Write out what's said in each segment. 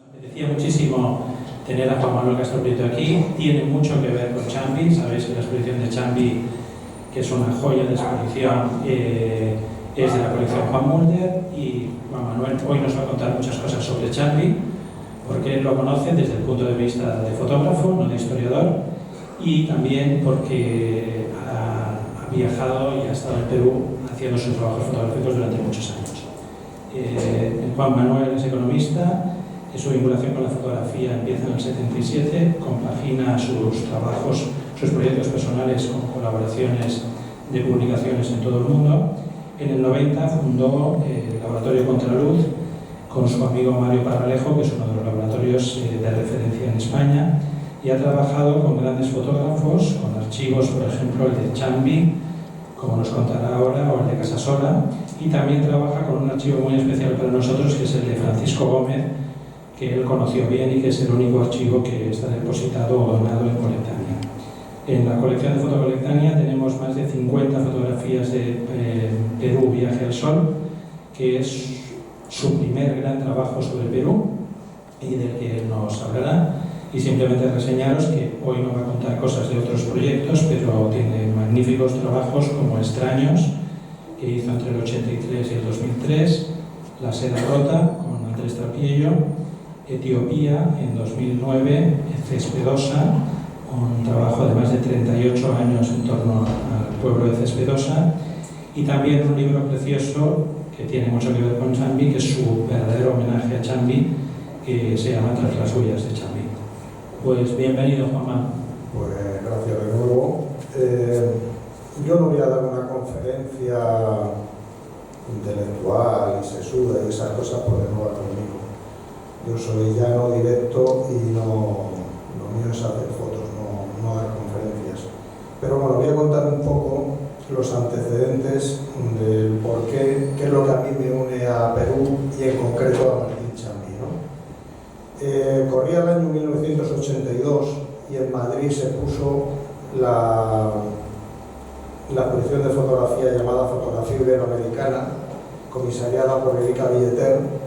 Me apetecía muchísimo tener a Juan Manuel Castroprieto aquí. Tiene mucho que ver con Chambi. Sabéis que la exposición de Chambi, que es una joya de exposición, es de la colección Juan Mulder, y Juan Manuel hoy nos va a contar muchas cosas sobre Chambi, porque él lo conoce desde el punto de vista de fotógrafo, no de historiador, y también porque ha viajado y ha estado en Perú haciendo sus trabajos fotográficos durante muchos años. Juan Manuel es economista. Su vinculación con la fotografía empieza en el 77, compagina sus trabajos, sus proyectos personales con colaboraciones de publicaciones en todo el mundo. En el 90 fundó el Laboratorio Contraluz con su amigo Mario Parralejo, que es uno de los laboratorios de referencia en España, y ha trabajado con grandes fotógrafos, con archivos, por ejemplo, el de Chambi, como nos contará ahora, o el de Casasola, y también trabaja con un archivo muy especial para nosotros, que es el de Francisco Gómez, que él conoció bien y que es el único archivo que está depositado o donado en Colectania. En la colección de Fotocolectania tenemos más de 50 fotografías de Perú Viaje al Sol, que es su primer gran trabajo sobre Perú y del que él nos hablará. Y simplemente reseñaros que hoy no va a contar cosas de otros proyectos, pero tiene magníficos trabajos como Extraños, que hizo entre el 83 y el 2003, La Seda Rota con Andrés Trapiello, Etiopía en 2009, Cespedosa, un trabajo de más de 38 años en torno al pueblo de Cespedosa, y también un libro precioso que tiene mucho que ver con Chambi, que es su verdadero homenaje a Chambi, que se llama Tras las huellas de Chambi. Pues bienvenido, Juanma. Pues gracias de nuevo. Yo no voy a dar una conferencia intelectual y sesuda y esas cosas porque no va conmigo. Yo soy llano, directo y lo mío es hacer fotos, no dar conferencias. Pero bueno, voy a contar un poco los antecedentes del por qué es lo que a mí me une a Perú y en concreto a Martín Chambi, ¿no? Corría el año 1982 y en Madrid se puso la exposición de fotografía llamada Fotografía Iberoamericana, comisariada por Erika Villeter.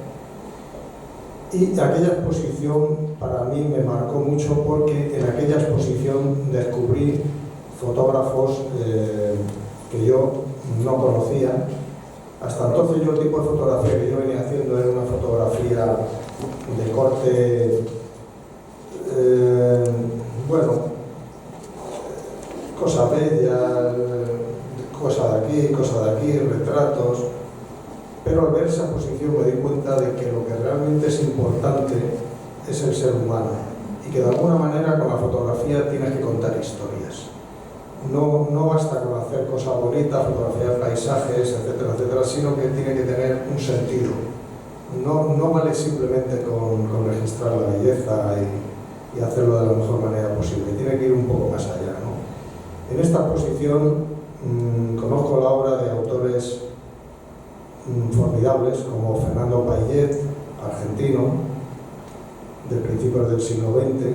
Y aquella exposición para mí me marcó mucho porque en aquella exposición descubrí fotógrafos que yo no conocía. Hasta entonces yo el tipo de fotografía que yo venía haciendo era una fotografía de corte, bueno, cosas bellas, cosas de aquí, retratos. Pero al ver esa exposición me di cuenta de que lo que realmente es importante es el ser humano y que de alguna manera con la fotografía tienes que contar historias. No basta con hacer cosas bonitas, fotografiar paisajes, etcétera, etcétera, sino que tiene que tener un sentido. No vale simplemente con registrar la belleza y hacerlo de la mejor manera posible, tiene que ir un poco más allá, ¿no? En esta exposición conozco la obra de autores formidables como Fernando Payet, argentino, de principios del siglo XX.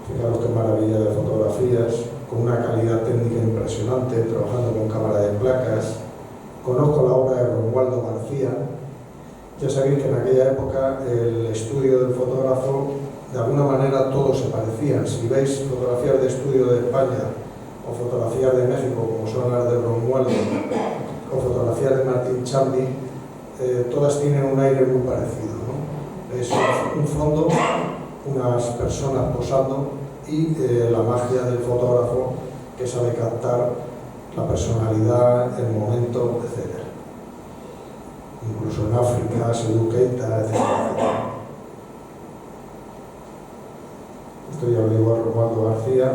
Fijaros qué maravilla de fotografías, con una calidad técnica impresionante, trabajando con cámara de placas. Conozco la obra de Romualdo García. Ya sabéis que en aquella época el estudio del fotógrafo, de alguna manera todos se parecían. Si veis fotografías de estudio de España o fotografías de México, como son las de Romualdo, o fotografías de Martín Chambi, todas tienen un aire muy parecido, ¿no? Es un fondo, unas personas posando y la magia del fotógrafo que sabe captar la personalidad, el momento, etc. Incluso en África, Seydou Keita, etc. Esto ya lo digo a Romualdo García.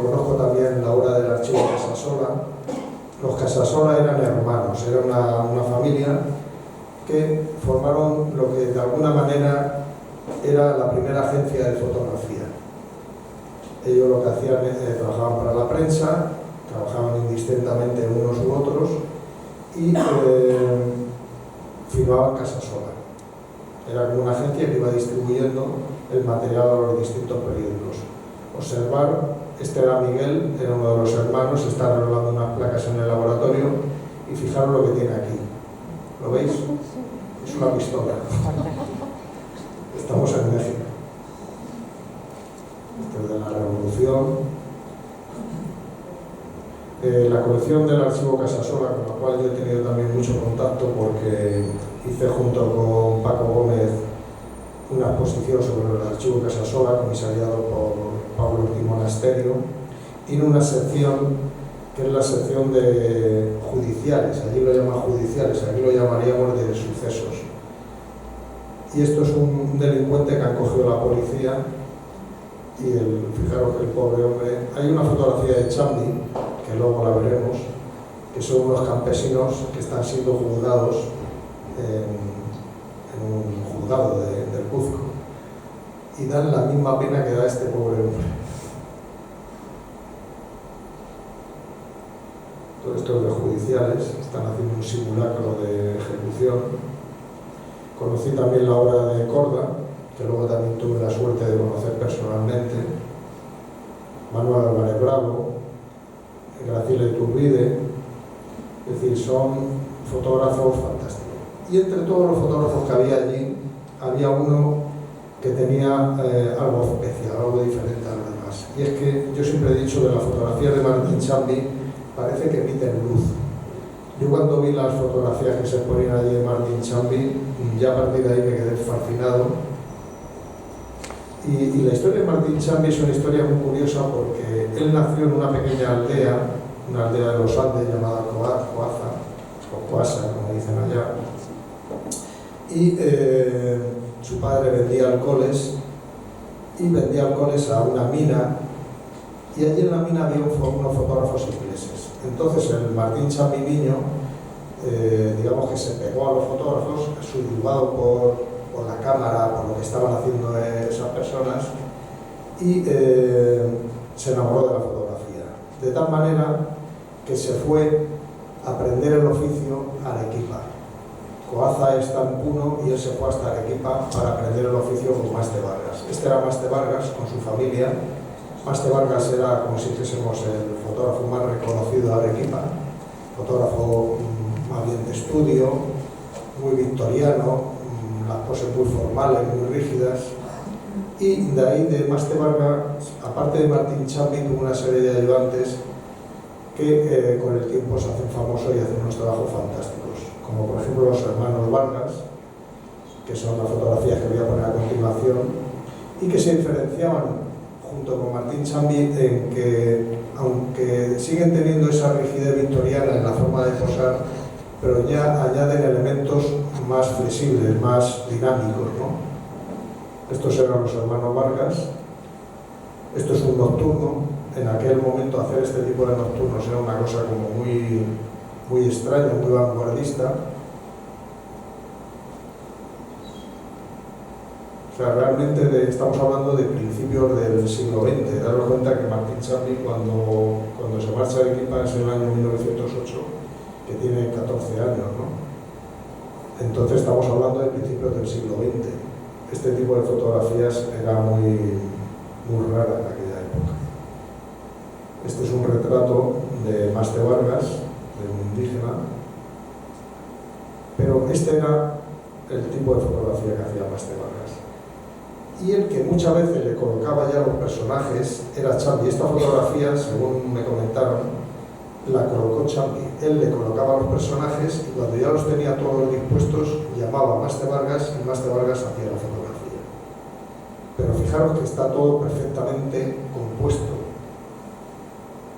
Conozco también la obra del archivo Casasola. Los Casasola eran hermanos, era una familia que formaron lo que de alguna manera era la primera agencia de fotografía. Ellos lo que hacían trabajaban para la prensa, trabajaban indistintamente unos u otros y firmaban Casasola. Era como una agencia que iba distribuyendo el material a los distintos periódicos. Observar, este era Miguel, era uno de los hermanos, está arreglando unas placas en el laboratorio y fijaros lo que tiene aquí. ¿Lo veis? Es una pistola. Estamos en México. Esto es de la Revolución. La colección del Archivo Casasola, con la cual yo he tenido también mucho contacto porque hice junto con Paco Gómez una exposición sobre el Archivo Casasola, comisariado por Pablo Ortiz Monasterio. Tiene una sección que es la sección de judiciales, allí lo llaman judiciales, aquí lo llamaríamos de sucesos. Y esto es un delincuente que han cogido la policía y fijaros que el pobre hombre... Hay una fotografía de Chambi, que luego la veremos, que son unos campesinos que están siendo juzgados en un juzgado del Cuzco y dan la misma pena que da este pobre hombre. Todos estos de judiciales están haciendo un simulacro de ejecución. Conocí también la obra de Corda, que luego también tuve la suerte de conocer personalmente, Manuel Álvarez Bravo, Graciela Iturbide, es decir, son fotógrafos fantásticos. Y entre todos los fotógrafos que había allí, había uno que tenía algo especial, algo diferente a los demás. Y es que yo siempre he dicho que las fotografías de Martín Chambi parece que emiten luz. Yo cuando vi las fotografías que se ponían allí de Martín Chambi, ya a partir de ahí me quedé fascinado. Y la historia de Martín Chambi es una historia muy curiosa porque él nació en una pequeña aldea, una aldea de los Andes llamada Coaza, o Coasa, como dicen allá. Y su padre vendía alcoholes y vendía alcoholes a una mina, y allí en la mina había unos fotógrafos ingleses. Entonces el Martín Chambi niño, digamos que se pegó a los fotógrafos, subyugado por la cámara, por lo que estaban haciendo esas personas, y se enamoró de la fotografía. De tal manera que se fue a aprender el oficio a Arequipa. Coaza está en Puno y él se fue hasta Arequipa para aprender el oficio con Maste Vargas. Este era Maste Vargas con su familia. Maste Vargas era, como si dijésemos, el fotógrafo más reconocido de Arequipa, fotógrafo más bien de estudio, muy victoriano, las poses muy formales, muy rígidas. Y de ahí, de Maste Vargas, aparte de Martín Chambi, tuvo una serie de ayudantes que con el tiempo se hacen famosos y hacen unos trabajos fantásticos, como por ejemplo los hermanos Vargas, que son las fotografías que voy a poner a continuación, y que se diferenciaban junto con Martín Chambi en que, aunque siguen teniendo esa rigidez victoriana en la forma de posar, pero ya añaden elementos más flexibles, más dinámicos, ¿no? Estos eran los hermanos Vargas. Esto es un nocturno. En aquel momento hacer este tipo de nocturnos era una cosa como muy extraña, muy vanguardista. O sea, realmente estamos hablando de principios del siglo XX. Daros cuenta que Martín Chambi, cuando se marcha de Arequipa, es en el año 1908, que tiene 14 años, ¿no? Entonces estamos hablando de principios del siglo XX. Este tipo de fotografías era muy rara en aquella época. Este es un retrato de Maste Vargas, de un indígena, pero este era el tipo de fotografía que hacía Maste Vargas. Y el que muchas veces le colocaba ya los personajes era Chambi. Esta fotografía, según me comentaron, la colocó Chambi. Él le colocaba los personajes y cuando ya los tenía todos dispuestos, llamaba a Maste Vargas y Maste Vargas hacía la fotografía. Pero fijaros que está todo perfectamente compuesto.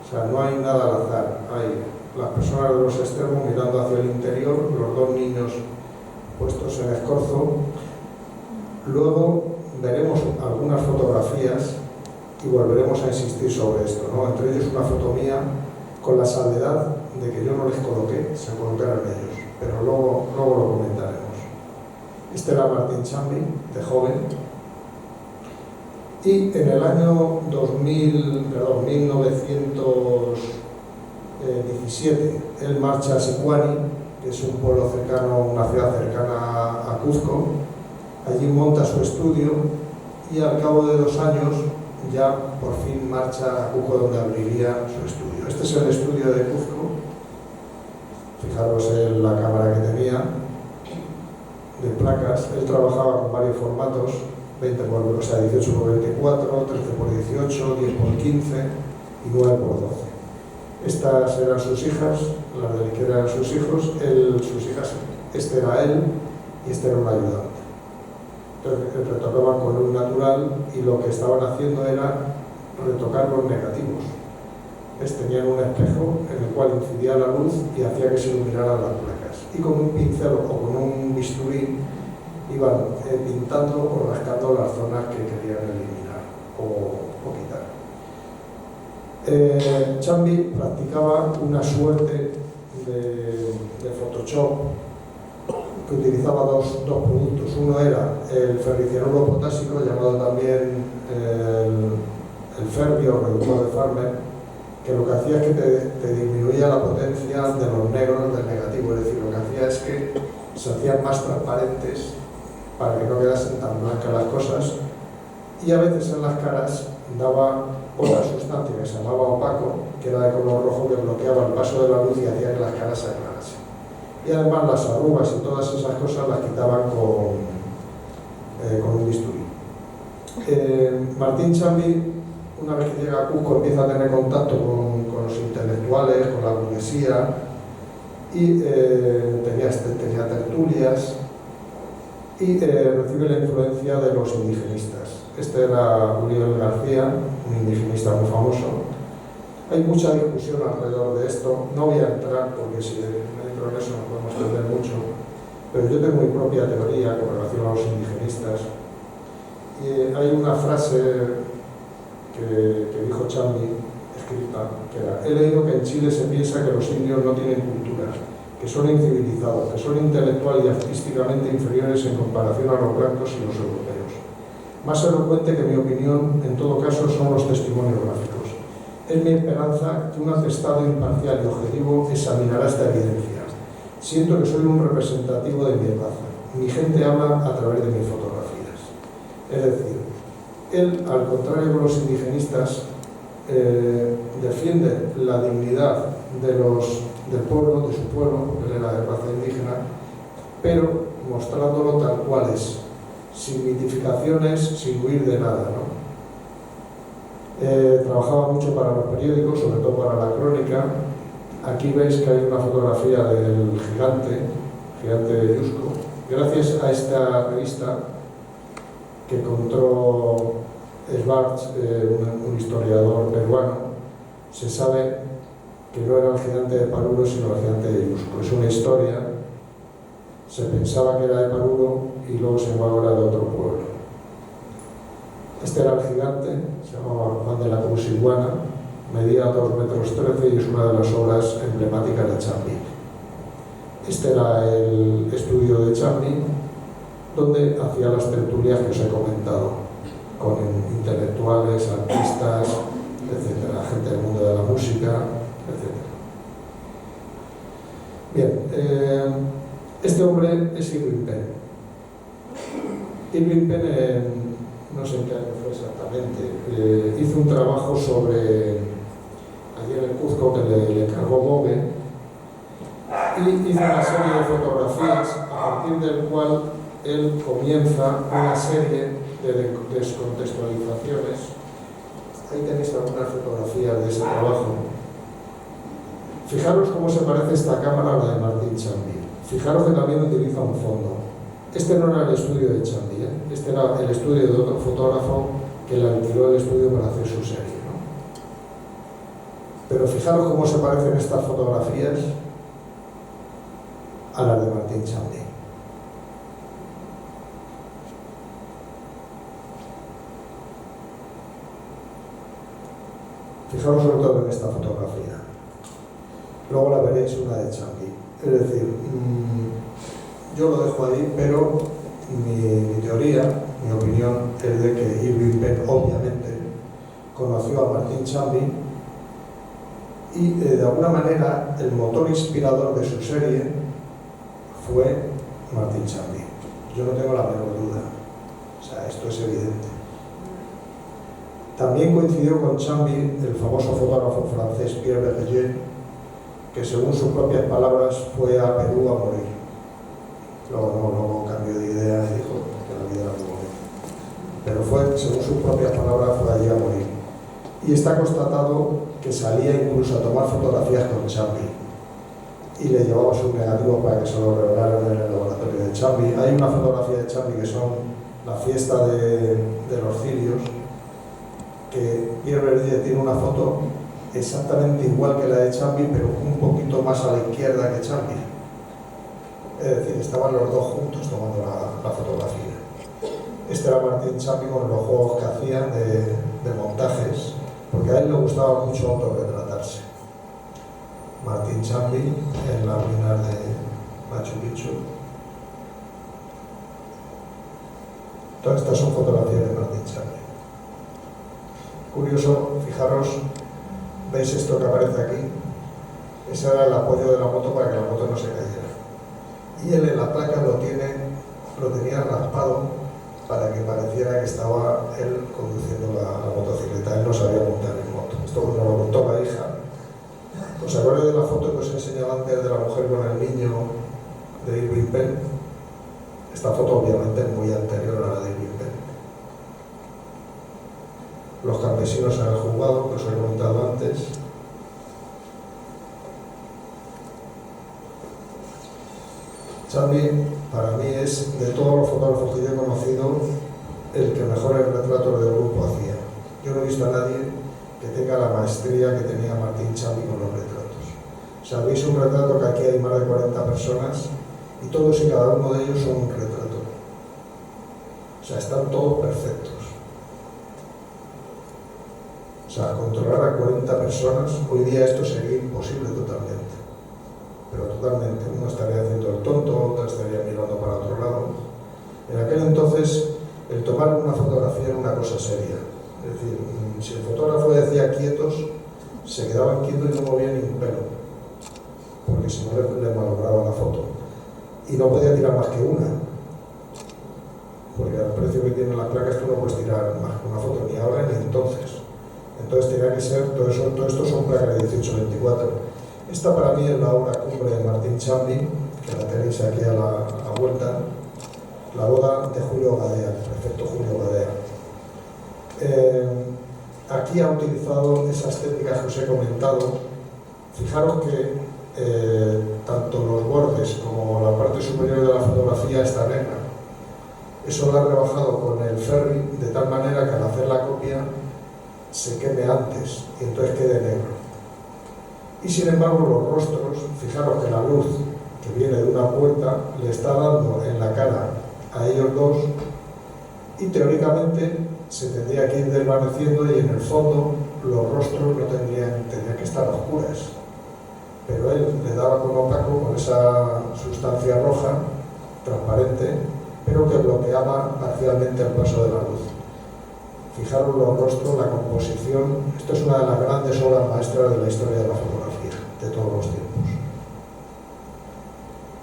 O sea, no hay nada al azar. Hay las personas de los extremos mirando hacia el interior, los dos niños puestos en escorzo. Luego veremos algunas fotografías y volveremos a insistir sobre esto, ¿no? Entre ellos una foto mía, con la salvedad de que yo no les coloqué, se colocaron ellos, pero luego lo comentaremos. Este era Martín Chambi, de joven, y en el año 1917 él marcha a Sicuani, que es un pueblo cercano, una ciudad cercana a Cuzco. Allí monta su estudio y al cabo de 2 años ya por fin marcha a Cuzco, donde abriría su estudio. Este es el estudio de Cuzco. Fijaros en la cámara que tenía. placas. Él trabajaba con varios formatos, 20 por, o sea, 18 por 24, 13 por 18, 10 por 15 y 9 por 12. Estas eran sus hijas, las de la izquierda eran sus hijos, sus hijas, este era él y este era un ayudante. Entonces retocaban con luz natural y lo que estaban haciendo era retocar los negativos. Tenían un espejo en el cual incidía la luz y hacía que se iluminaran las placas. Y con un pincel o con un bisturí iban pintando o rascando las zonas que querían eliminar o quitar. Chambi practicaba una suerte de Photoshop que utilizaba dos productos. Uno era el ferricianuro potásico, llamado también el Ferbi o reductor de Farmer, que lo que hacía es que te disminuía la potencia de los negros del negativo, es decir, lo que hacía es que se hacían más transparentes para que no quedasen tan blancas las cosas, y a veces en las caras daba otra sustancia que se llamaba opaco, que era de color rojo, que bloqueaba el paso de la luz y hacía que las caras se aclarasen. Y además las arrugas y todas esas cosas las quitaban con un bisturí. Martín Chambi, una vez que llega a Cusco, empieza a tener contacto con los intelectuales, con la burguesía, y tenía tertulias, y recibe la influencia de los indigenistas. Este era Uriel García, un indigenista muy famoso. Hay mucha discusión alrededor de esto, no voy a entrar porque si entro en eso no podemos entender mucho, pero yo tengo mi propia teoría con relación a los indigenistas. Y hay una frase que dijo Chambi, escrita, que era: he leído que en Chile se piensa que los indios no tienen cultura, que son incivilizados, que son intelectual y artísticamente inferiores en comparación a los blancos y los europeos. Más elocuente que mi opinión, en todo caso, son los testimonios gráficos. Es mi esperanza que un atestado imparcial y objetivo examinará esta evidencia. Siento que soy un representativo de mi raza. Mi gente habla a través de mis fotografías. Es decir, él, al contrario que los indigenistas, defiende la dignidad del pueblo, de su pueblo, él era de raza indígena, pero mostrándolo tal cual es, sin mitificaciones, sin huir de nada, ¿no? Trabajaba mucho para los periódicos, sobre todo para la crónica. Aquí veis que hay una fotografía del gigante de Yusco. Gracias a esta revista que encontró Schwartz, un historiador peruano, se sabe que no era el gigante de Paruro, sino el gigante de Yusco. Es una historia, se pensaba que era de Paruro y luego se llamaba era de otro pueblo. Este era el gigante, se llamaba Juan de la Cruz Iguana, medía 2,13 metros y es una de las obras emblemáticas de Chambi. Este era el estudio de Chambi, donde hacía las tertulias que os he comentado, con intelectuales, artistas, etcétera, gente del mundo de la música, etcétera. Bien, este hombre es Irving Penn. Irving Penn, no sé en qué año fue exactamente, hizo un trabajo sobre, allí en el Cuzco, que le encargó Bogue, y hizo una serie de fotografías a partir del cual él comienza una serie de descontextualizaciones. Ahí tenéis algunas fotografías de ese trabajo. Fijaros cómo se parece esta cámara a la de Martín Chambi. Fijaros que también utiliza un fondo. Este no era el estudio de Chambi, este era el estudio de otro fotógrafo que le alquiló el estudio para hacer su serie, ¿no? Pero fijaros cómo se parecen estas fotografías a las de Martín Chambi. Fijaros sobre todo en esta fotografía. Luego la veréis una de Chambi. Es decir, yo lo dejo ahí, pero mi teoría, mi opinión, es de que Irving Penn obviamente conoció a Martín Chambi y de alguna manera el motor inspirador de su serie fue Martín Chambi. Yo no tengo la menor duda. O sea, esto es evidente. También coincidió con Chambi el famoso fotógrafo francés Pierre Berger, que según sus propias palabras fue a Perú a morir. Luego cambió de idea y dijo que la vida era muy bonita. Pero fue, según sus propias palabras, fue allí a morir. Y está constatado que salía incluso a tomar fotografías con Chamby y le llevaba sus negativos para que se lo revelaran en el laboratorio de Chamby. Hay una fotografía de Chamby que son la fiesta de los cirios, que Pierre Verdier tiene una foto exactamente igual que la de Chamby, pero un poquito más a la izquierda que Chamby. Es decir, estaban los dos juntos tomando la fotografía. Este era Martin Chamby con los juegos que hacían de montajes, porque a él le gustaba mucho autorretratarse. Martin Chamby en las ruinas de Machu Picchu. Todas estas son fotografías de Martin Chamby. Curioso, fijaros, ¿veis esto que aparece aquí? Ese era el apoyo de la moto para que la moto no se cayera. Y él en la placa lo tenía raspado para que pareciera que estaba él conduciendo la motocicleta. Él no sabía montar en moto. Esto cuando lo contó la hija. ¿Os acordáis de la foto que os enseñaba antes de la mujer con el niño de Irving Penn? Esta foto obviamente es muy anterior a la de Irving Penn. Los campesinos en el juzgado, que os he comentado antes. Chamby, para mí, es, de todos los fotógrafos que yo he conocido, el que mejores retratos del grupo hacía. Yo no he visto a nadie que tenga la maestría que tenía Martin Chamby con los retratos. O sea, veis un retrato que aquí hay más de 40 personas y todos y cada uno de ellos son un retrato. O sea, están todos perfectos. O sea, controlar a 40 personas, hoy día esto sería imposible totalmente. Pero totalmente. Uno estaría haciendo el tonto, otro estaría mirando para otro lado. En aquel entonces, el tomar una fotografía era una cosa seria. Es decir, si el fotógrafo decía quietos, se quedaban quietos y no movían ni un pelo, porque si no le malograba la foto. Y no podía tirar más que una, porque al precio que tienen las placas tú no puedes tirar más que una foto, ni ahora ni entonces. Entonces tenía que ser, todo esto son placas de 18-24. Esta para mí es la obra cumbre de Martin Chamby, que la tenéis aquí a la vuelta, la boda de Julio Gadea, el prefecto Julio Gadea. Aquí ha utilizado esas técnicas que os he comentado. Fijaros que tanto los bordes como la parte superior de la fotografía está negra. Eso lo ha rebajado con el ferry de tal manera que al hacer la copia se queme antes y entonces quede negro. Y sin embargo los rostros, fijaros que la luz que viene de una puerta le está dando en la cara a ellos dos y teóricamente se tendría que ir desvaneciendo y en el fondo los rostros no tendrían que estar oscuras. Pero él le daba con opaco, con esa sustancia roja, transparente, pero que bloqueaba parcialmente el paso de la luz. Fijaros los rostros, la composición. Esto es una de las grandes obras maestras de la historia de la fotografía, de todos los tiempos.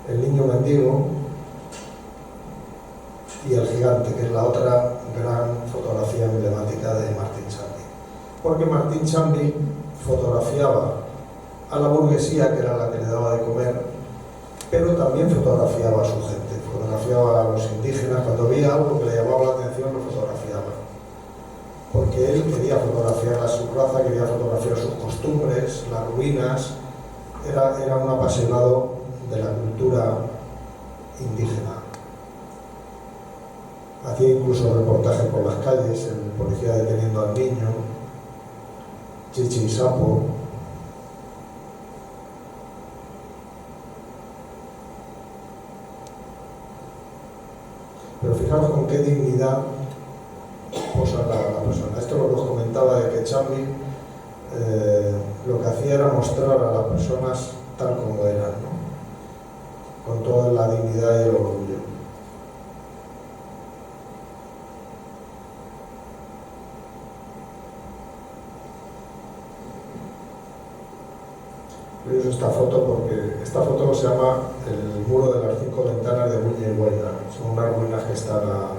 El niño mendigo y el gigante, que es la otra gran fotografía emblemática de Martin Chamby. Porque Martin Chamby fotografiaba a la burguesía, que era la que le daba de comer, pero también fotografiaba a su gente, fotografiaba a los indígenas. Cuando veía algo que le llamaba la atención, lo fotografiaba. Porque él quería fotografiar a su raza, quería fotografiar sus costumbres, las ruinas. Era un apasionado de la cultura indígena. Hacía incluso reportajes por las calles, el policía deteniendo al niño, Chichi y Sapo. Pero fijaros con qué dignidad posa la persona. Esto lo que os comentaba de que Chamby lo que hacía era mostrar a las personas tal como eran, ¿no? Con toda la dignidad y el orgullo. Veis esta foto porque esta foto se llama el muro de las 5 ventanas de Buña y Guaira. Son unas ruinas que están a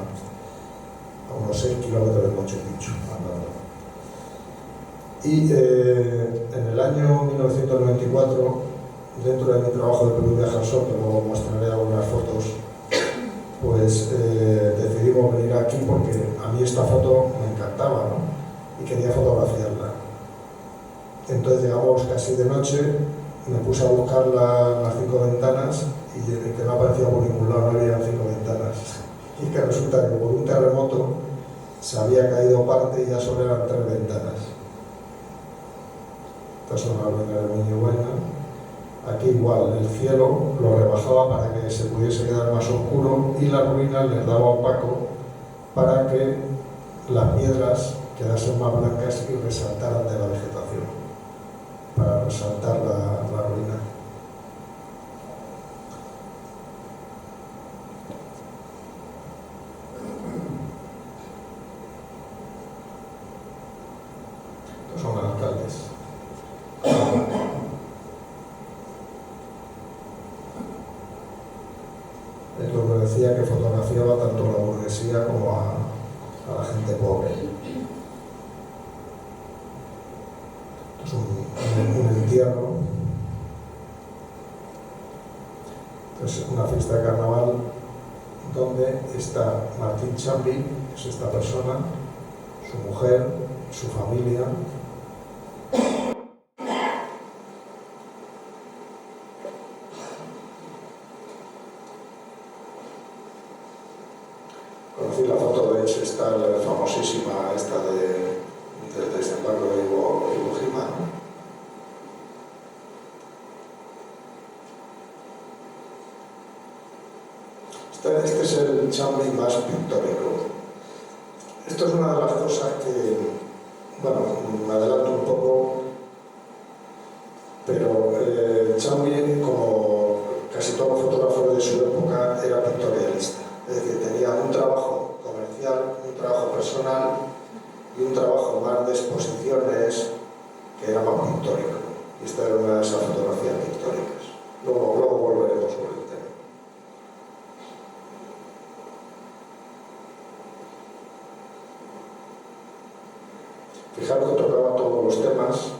unos 6 kilómetros de Machu Picchu. Y en el año 1994, dentro de mi trabajo de Perú Viaja al Sol, que luego mostraré algunas fotos, pues decidimos venir aquí porque a mí esta foto me encantaba, ¿no? Y quería fotografiarla. Entonces llegamos casi de noche, me puse a buscar las 5 ventanas y que no aparecía por ningún lado, no había 5 ventanas. Y que resulta que por un terremoto se había caído parte y ya solo eran 3 ventanas. Estas son las ruinas de Miñuguena. Aquí igual, el cielo lo rebajaba para que se pudiese quedar más oscuro y las ruinas les daba opaco para que las piedras quedasen más blancas y resaltaran de la vegetación, para resaltar la ruina. Estos son alcaldes. Es lo que decía, que fotografiaba tanto a la burguesía como a la gente pobre. Esto es un entierro. Es una fiesta de carnaval donde está Martín Chambi, que es esta persona, su mujer, su familia. Conocí la foto, de hecho, está la famosísima esta del desembarco de Iwo Jima, ¿no? Este es el Chambi más pictórico. Esto es una de las cosas que, bueno, me adelanto un poco, pero Chambi, como casi todos los fotógrafos de su época, era pictorialista. Es decir, tenía un trabajo comercial, un trabajo personal y un trabajo más de exposiciones que era más pictórico. Y esta era una de esas fotografías pictóricas. Luego volveremos sobre el tema. Fijaros que tocaba todos los temas.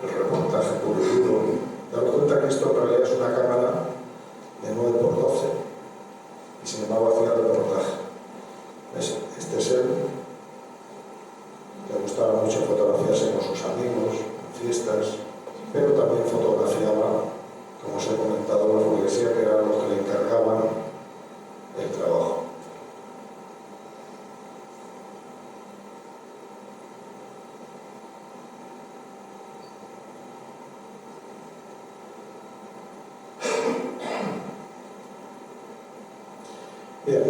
El reportaje puro y duro. Daros cuenta que esto en realidad es una cámara de 9x12 y sin embargo hacía el reportaje. Este es él. Le gustaba mucho fotografiarse con sus amigos, en fiestas, pero también fotografiaba, como os he comentado, la burguesía, que eran los que le encargaban el trabajo. Bien,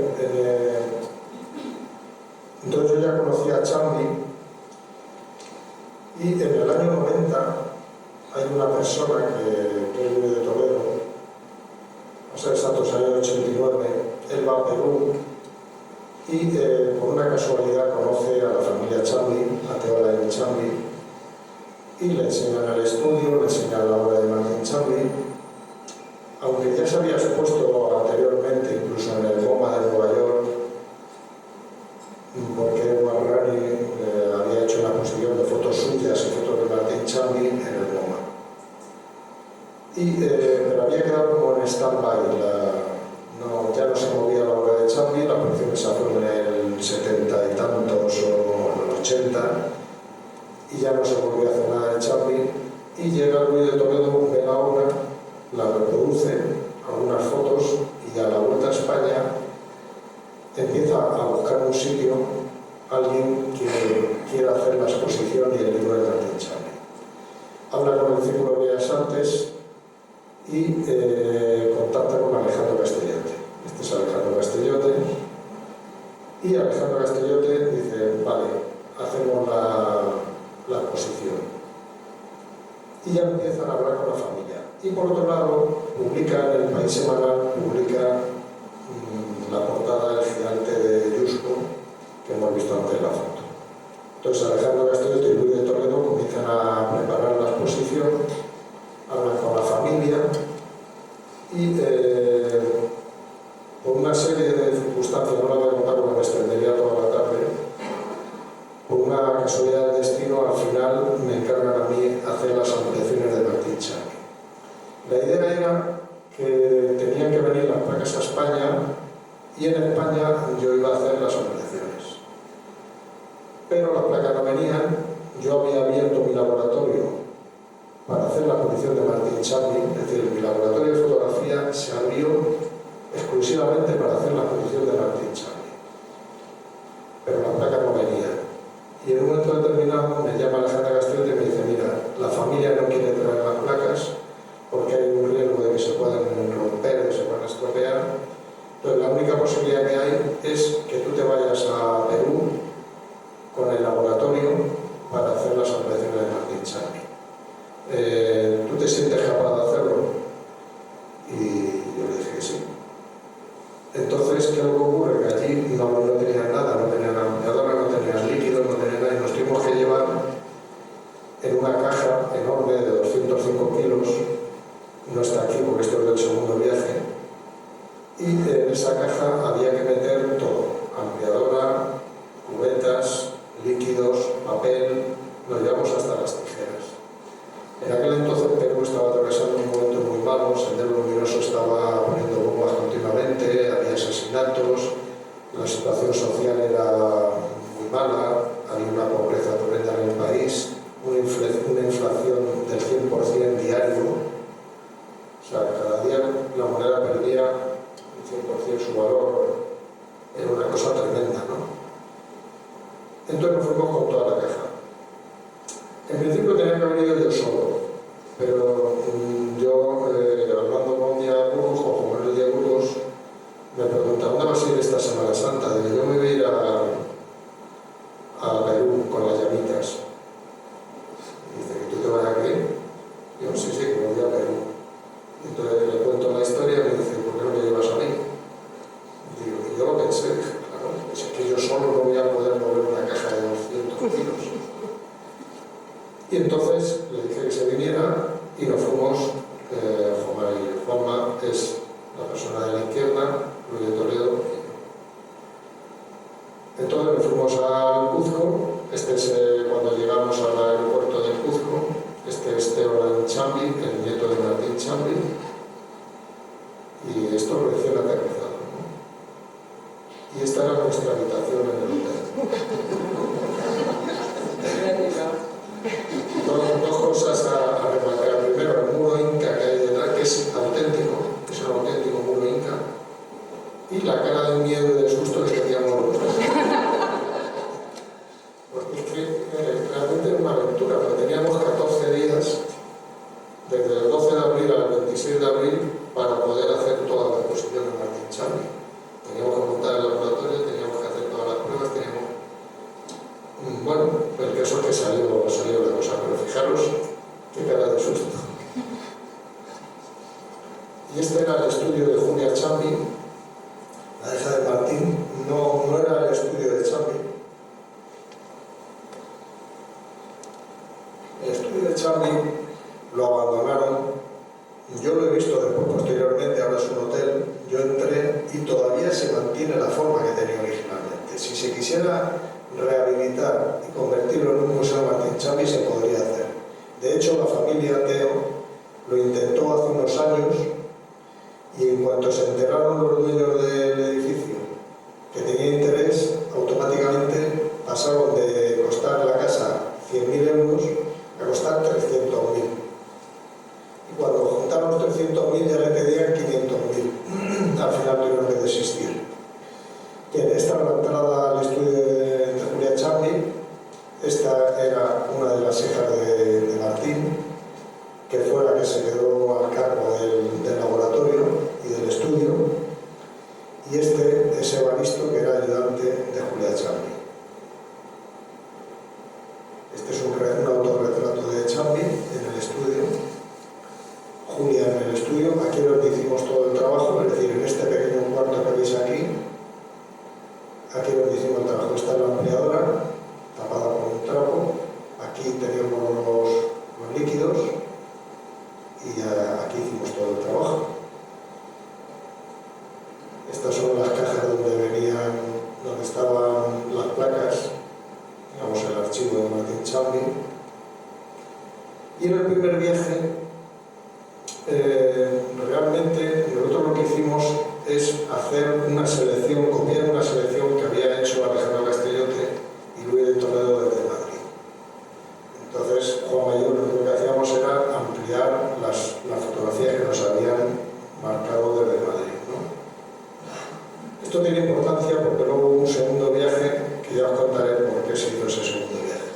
entonces yo ya conocía a Chambi y en el año 90 hay una persona que vive de Toledo, a ser exactos, año 89, él va a Perú y por una casualidad conoce a la familia Chambi, a Teola Chambi, y le enseñan el estudio, le enseñan la obra de Martín Chambi, aunque ya se había expuesto anteriormente, incluso en el MoMA de Nueva York, porque Guarrani había hecho una exposición de fotos suyas y fotos de Martín Chambi en el MoMA. Pero había quedado como en stand-by, ya no se movía la obra de Chambi, la colección esa fue en el 70 y tantos o en el 80, y ya no se volvió a hacer nada de Chambi, y llega Luis de Toledo, ve la obra, la reproduce, algunas fotos, y a la vuelta a España empieza a buscar un sitio, alguien que quiera hacer la exposición y el libro de Martín Chambi. Habla con el Círculo de Bellas Artes y contacta con Alejandro Castellote. Este es Alejandro Castellote, y Alejandro Castellote dice, vale, hacemos la exposición. Y ya empiezan a hablar con la familia. Y por otro lado, publica en el País Semanal, publica la portada del gigante de Yusko, que hemos visto antes en la foto. Entonces Alejandro Castellote y Luis de Toledo comienzan a preparar la exposición, hablan con la familia y por una serie de circunstancias, no la voy a contar porque me extendería toda la tarde, por una casualidad del destino, al final me encargan a mí hacer las ampliaciones de Martín Martín Chambi. La idea era que tenían que venir las placas a España y en España yo iba a hacer las operaciones. Pero las placas no venían, yo había abierto mi laboratorio para hacer la posición de Martín Chambi, es decir, mi laboratorio de fotografía se abrió exclusivamente para hacer la posición de Martín Chambi. Pero las placas no venían. Y en un momento determinado me llama Alejandra Castells y me dice: mira, la familia no quiere traer las placas porque hay un riesgo de que se puedan romper, que se puedan estropear. Entonces la única posibilidad que hay es que tú te vayas a Perú con el laboratorio para hacer las operaciones de Martín Chambi. ¿Tú te sientes capaz de hacerlo? Y yo le dije que sí. Entonces, ¿qué es lo que ocurre? Que allí no tenían nada, no tenían ampliadora, no tenían líquidos, no tenían nada, y nos tuvimos que llevar en una caja enorme de 205 kilos, no está aquí porque esto es del segundo viaje, y en esa caja había que meter todo: ampliadora, cubetas, líquidos, papel, nos llevamos hasta las tijeras. En aquel entonces Perú estaba atravesando un momento muy malo, Sendero Luminoso estaba poniendo bombas continuamente, había asesinatos, la situación social era muy mala, había una pobreza tremenda en el país, una inflación del 100% diario, o sea, cada día la moneda perdía un 100% su valor, era una cosa tremenda, ¿no? Entonces nos fuimos con toda la caja. En principio tenía que haber ido yo solo, pero yo, hablando con un día de Burgos, con Juan Manuel de Burgos, me pregunta: ¿dónde vas a ir esta Semana Santa? Digo: yo me voy a ir a Perú con las llamitas. Dice: ¿que tú te vas a qué? Digo: sí, que me voy a Perú. Entonces le cuento la historia y me dice: ¿por qué no me llevas a mí? Digo: y yo lo pensé, dije: claro, es que yo solo no voy a poder mover una caja de 200 kilos. Y entonces le dije que se viniera y nos fuimos. Juanma es la persona de la izquierda, Luis de Toledo. Entonces nos fuimos al Cuzco. Cuando llegamos al aeropuerto del Cuzco, es Teodoro Chambi, el nieto de Martín Chambi, y esto recién aterrizado, ¿no? Y esta era nuestra habitación en el hotel. Dos cosas a remarcar. Primero, el muro inca que hay detrás, que es auténtico, es un auténtico muro inca, y la cara de miedo y de susto que teníamos los dos. Porque es que realmente era una aventura, porque teníamos 14 días, desde el 12 de abril al 26 de abril, para poder hacer toda la exposición de Martín Chambi. Teníamos que montar el laboratorio, teníamos que hacer todas las pruebas, teníamos... Bueno, el caso es que salió la cosa, pero fijaros qué cara de susto. Y este era el estudio de Julia Chambi, la hija de Martín. No era el estudio de Chambi. El estudio de Chambi lo abandonaron. Yo lo he visto después, posteriormente, ahora es un hotel. Yo entré y todavía se mantiene la forma que tenía originalmente. Si se quisiera rehabilitar y convertirlo en un museo Martín Chambi, se podría hacer. De hecho, la familia Teo lo intentó hace unos años, y en cuanto se enteraron los dueños del edificio que tenía interés, automáticamente pasaron de costar la casa 100.000 euros a costar 300.000. Y cuando juntaron los 300.000 ya le pedían 500.000. Al final tuvieron que desistir. Bien, esta es la entrada al estudio de Julia Chambi. Esta era una de las hijas de Martín, que fue la que se quedó a cargo del laboratorio y del estudio. Y este es Evaristo, que era ayudante de Julia Chambi. Este es un autorretrato de Chambi en el estudio. Julia en el estudio. Aquí es donde hicimos todo el trabajo, es decir, en este pequeño cuarto que veis aquí. Aquí es donde hicimos el trabajo. Está la ampliadora, tapada con un trapo. Aquí teníamos los líquidos y aquí hicimos todo el trabajo. Estas son las cajas donde estaban las placas, digamos el archivo de Martín Chambi. Y en el primer viaje realmente nosotros lo que hicimos es hacer una selección, copiar una selección que había hecho Alejandro Castellote y Luis de Toledo desde Madrid. Entonces, Juan Mayor, lo que hacíamos era ampliar las fotografías que nos habían marcado desde Madrid, ¿no? Esto tiene importancia porque luego hubo un segundo viaje que ya os contaré por qué se hizo ese segundo viaje.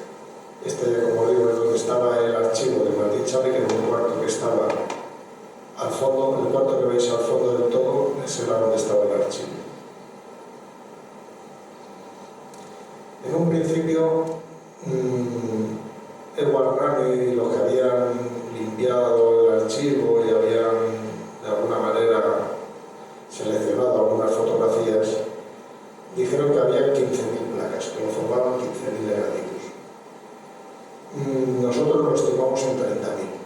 Este, como digo, es donde estaba el archivo de Martín Chávez, que era un cuarto que estaba al fondo, el cuarto que veis al fondo del todo, ese era donde estaba el archivo. En un principio, Edward Rani y los que habían limpiado el archivo y habían de alguna manera seleccionado algunas fotografías, dijeron que había 15.000 placas, que lo formaban 15.000 negativos. Nosotros lo estimamos en 30.000.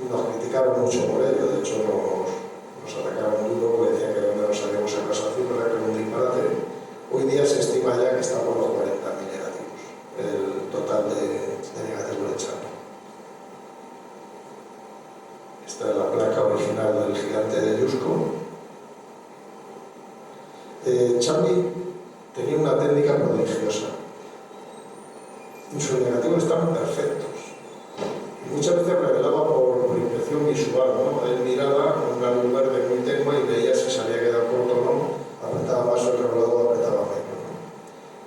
Nos criticaron mucho por ello, de hecho nos atacaron duro porque decían que donde nos habíamos sacado esa cifra, que era un disparate. Hoy día se estima ya que está por los 40.000 negativos, el total de negativos de Chambi. Esta es la placa original del gigante de Yusko. Chambi tenía una técnica prodigiosa y sus negativos estaban perfectos. Y muchas veces revelaba por impresión visual, ¿no? Él miraba con una luz verde muy tenue y veía si se había quedado corto o no, apretaba más el revelador, apretaba menos, ¿no?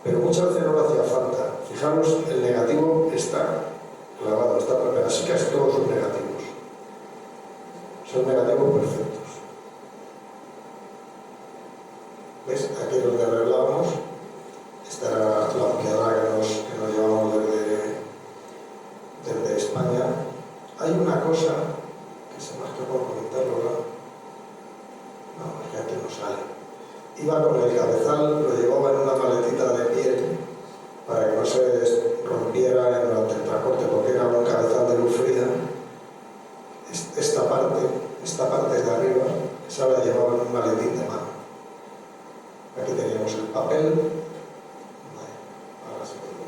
Pero muchas veces no le hacía falta. Fijaros, el negativo está clavado, está perfecto, así casi todos sus negativos. Son negativos perfectos. ¿Ves? Aquí es donde revelábamos. Esta era la ampliadora que nos llevamos desde España. Hay una cosa que se me ha escapado comentarlo ahora. No, es que aquí no sale. Iba con el cabezal, lo llevaba en una maletita de piel para que no se rompiera durante el transporte, porque era un cabezal de luz fría. Esta parte de arriba, esa la llevaba en un maletín de mano. Aquí teníamos el papel. Ahora sí puedo.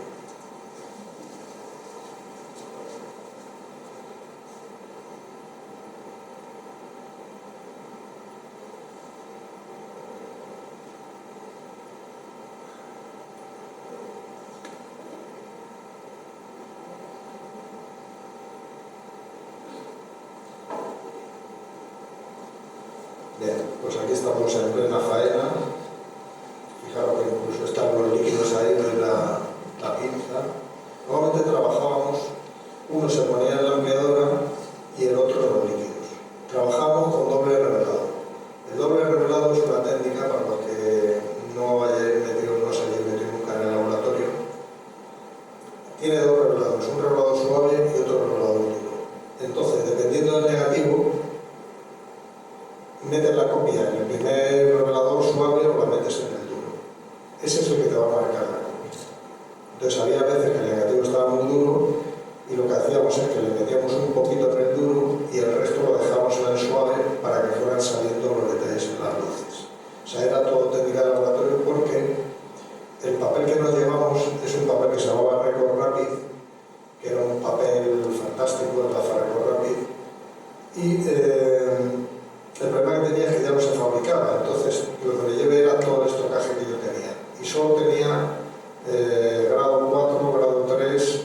Bien, pues aquí estamos en plena faena. Fijaros que incluso están los líquidos ahí de la pinza. Normalmente trabajábamos, uno se ponía en la ampliadora y el otro en los líquidos. Trabajábamos con doble revelado. El doble revelado es una técnica para los que no se hayan metido nunca en el laboratorio. Tiene dos revelados, un revelado suave y otro revelado duro. Entonces, dependiendo del negativo, metes la copia en el primer revelador suave o la metes en el duro. Ese es el que te va a marcar la copia. Entonces había veces que el negativo estaba muy duro y lo que hacíamos es que le metíamos un poquito en el duro y el resto lo dejábamos en el suave para que fueran saliendo los detalles en las luces. O sea, era todo técnica de laboratorio porque el papel que nos llevamos es un papel que se llamaba Record Rapid, que era un papel fantástico, el Gafa Record Rapid, y el problema que tenía es que ya no se fabricaba, entonces lo que me llevé era todo el estocaje que yo tenía. Y solo tenía grado 4, grado 3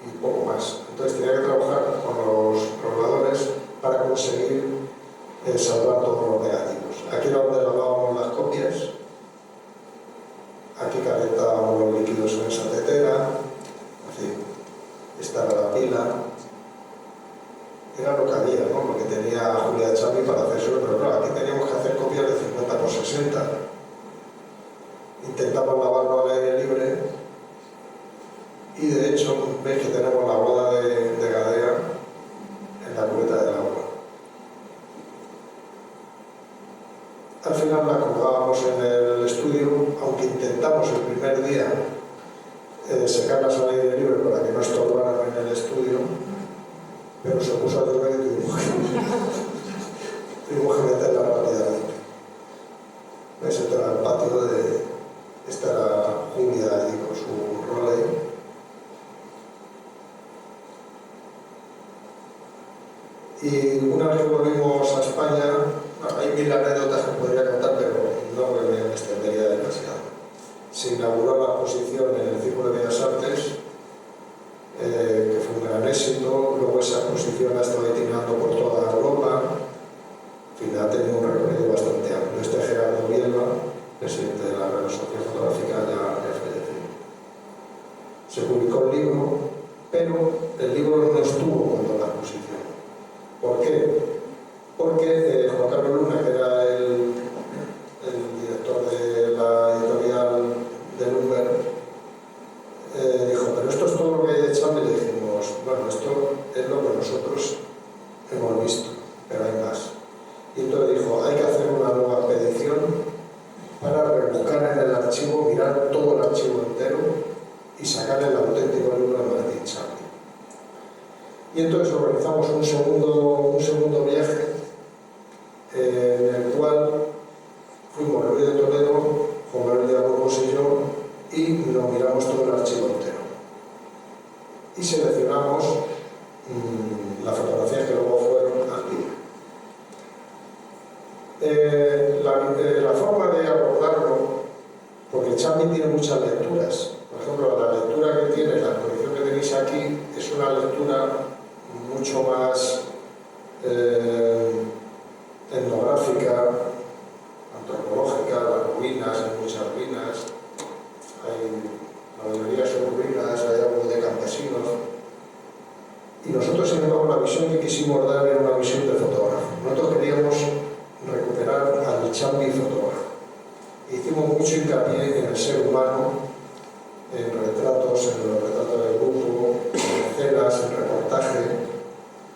y poco más. Entonces tenía que trabajar con los roladores para conseguir salvar todos los negativos. Aquí era donde lavábamos las copias, aquí calentábamos los líquidos en esa tetera, así. Esta era la pila. Era lo que había, ¿no? Lo que tenía Julia Chambi para hacer eso, pero claro, aquí teníamos que hacer copias de 50 por 60. Intentamos lavarlo al aire libre y de hecho veis que tenemos la boda de Gadea en la cubeta del agua. Al final la colgábamos en el estudio, aunque intentamos el primer día secarlas al aire libre para que no estorbaran en el estudio, pero se puso a llover y tuvimos que meterla rápidamente. ¿Ves? Este era el patio esta era Julia allí con su Roley. Y una vez que volvimos a España, bueno, hay mil anécdotas que podría contar, pero no me extendería demasiado. Se inauguró la exposición en el Círculo de Bellas Artes, que fue un gran éxito. Luego esa exposición ha estado itinerando por toda Europa. En fin, ha tenido un recorrido bastante amplio. Gerardo Bielba, presidente de la Real Sociedad Fotográfica, ya fallecido. Se publicó el libro, pero el libro no estuvo cuando la exposición. ¿Por qué? Porque Juan Carlos Luna, que era el director de la editorial de Lumber, dijo, pero esto es todo lo que hay de Chambi. Le dijimos, bueno, esto es lo que nosotros hemos visto, pero hay más. Y entonces dijo, hay que hacer una nueva expedición para rebuscar en el archivo, mirar todo el archivo entero y sacar el auténtico libro de Martín Chambi. Y entonces organizamos un segundo viaje en el cual fuimos Luis de Toledo, Juan Manuel de Burgos y yo, y nos miramos todo el archivo entero. Y seleccionamos las fotografías que luego fueron al libro. La forma de abordarlo, porque Chambi tiene muchas lecturas. Por ejemplo, la lectura que tiene, la colección que tenéis aquí, es una lectura mucho más etnográfica, antropológica. Las ruinas, hay muchas ruinas, la mayoría son ruinas, hay algo de campesinos. Y nosotros, sin embargo, la visión que quisimos dar era una visión de fotógrafo. Nosotros queríamos recuperar al Chambi fotógrafo. Hicimos mucho hincapié en el ser humano, en retratos, en los retratos del grupo, en escenas, en reportaje.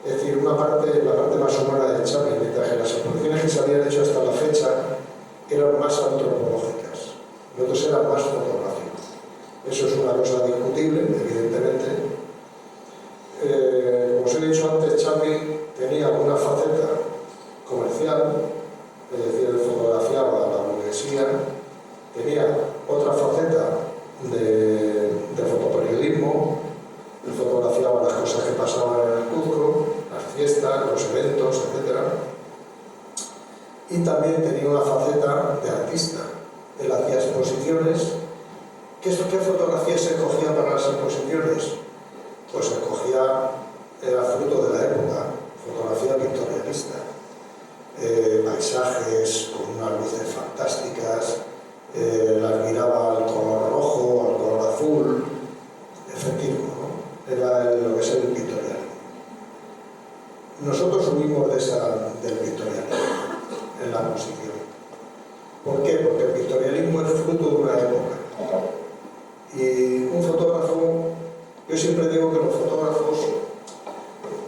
Es decir, la parte más humana del Chambi, mientras que las exposiciones que se habían hecho hasta la fecha eran más antropológicas. Nosotros eran más fotográficos. Eso es una cosa discutible, evidentemente. Como os he dicho antes, Chambi tenía una faceta comercial, es decir, él fotografiaba a la burguesía. Tenía otra faceta de fotoperiodismo. Él fotografiaba las cosas que pasaban en el Cuzco, las fiestas, los eventos, etc. Y también tenía una faceta de artista. Él hacía exposiciones. ¿Qué fotografías se escogía para las exposiciones? Pues se escogía, era fruto de la época, fotografía victorianista. Paisajes con unas luces fantásticas, las miraba al color rojo, al color azul, efectivo, ¿no? Era lo que es el victorianismo. Nosotros huimos del victorianismo en la exposición. ¿Por qué? Porque el victorianismo es fruto de una época. Y un fotógrafo, yo siempre digo que los fotógrafos,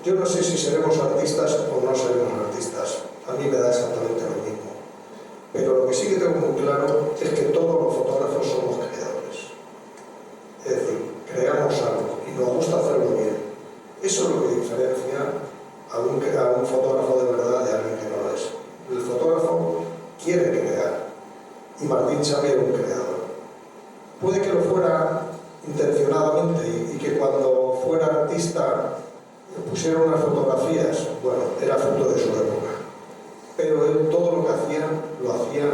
yo no sé si seremos artistas o no seremos artistas, a mí me da exactamente lo mismo. Pero lo que sí que tengo muy claro es que todos los fotógrafos somos creadores. Es decir, creamos algo y nos gusta hacerlo bien. Eso es lo que diferencia a un fotógrafo de verdad de alguien que no lo es. El fotógrafo quiere crear y Martín Chambi era un creador. Puede que lo fuera intencionadamente y que cuando fuera artista pusiera unas fotografías, bueno, era fruto de su época. Pero él todo lo que hacía, lo hacía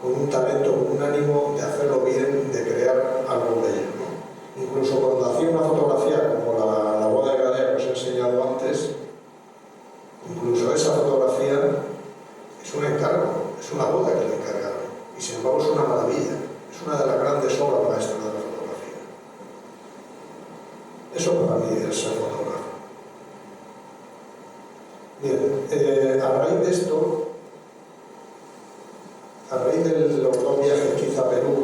con un talento, con un ánimo de hacerlo bien, de crear algo bello, ¿no? Incluso cuando hacía una fotografía como la boda de Gadea que os he enseñado antes, incluso esa fotografía es un encargo, es una boda que le encargaron. Y sin embargo es una maravilla, es una de las grandes obras maestras de la fotografía. Eso para mí es ser fotógrafo. Bien, a raíz de esto, a raíz de los dos viajes que hice a Perú,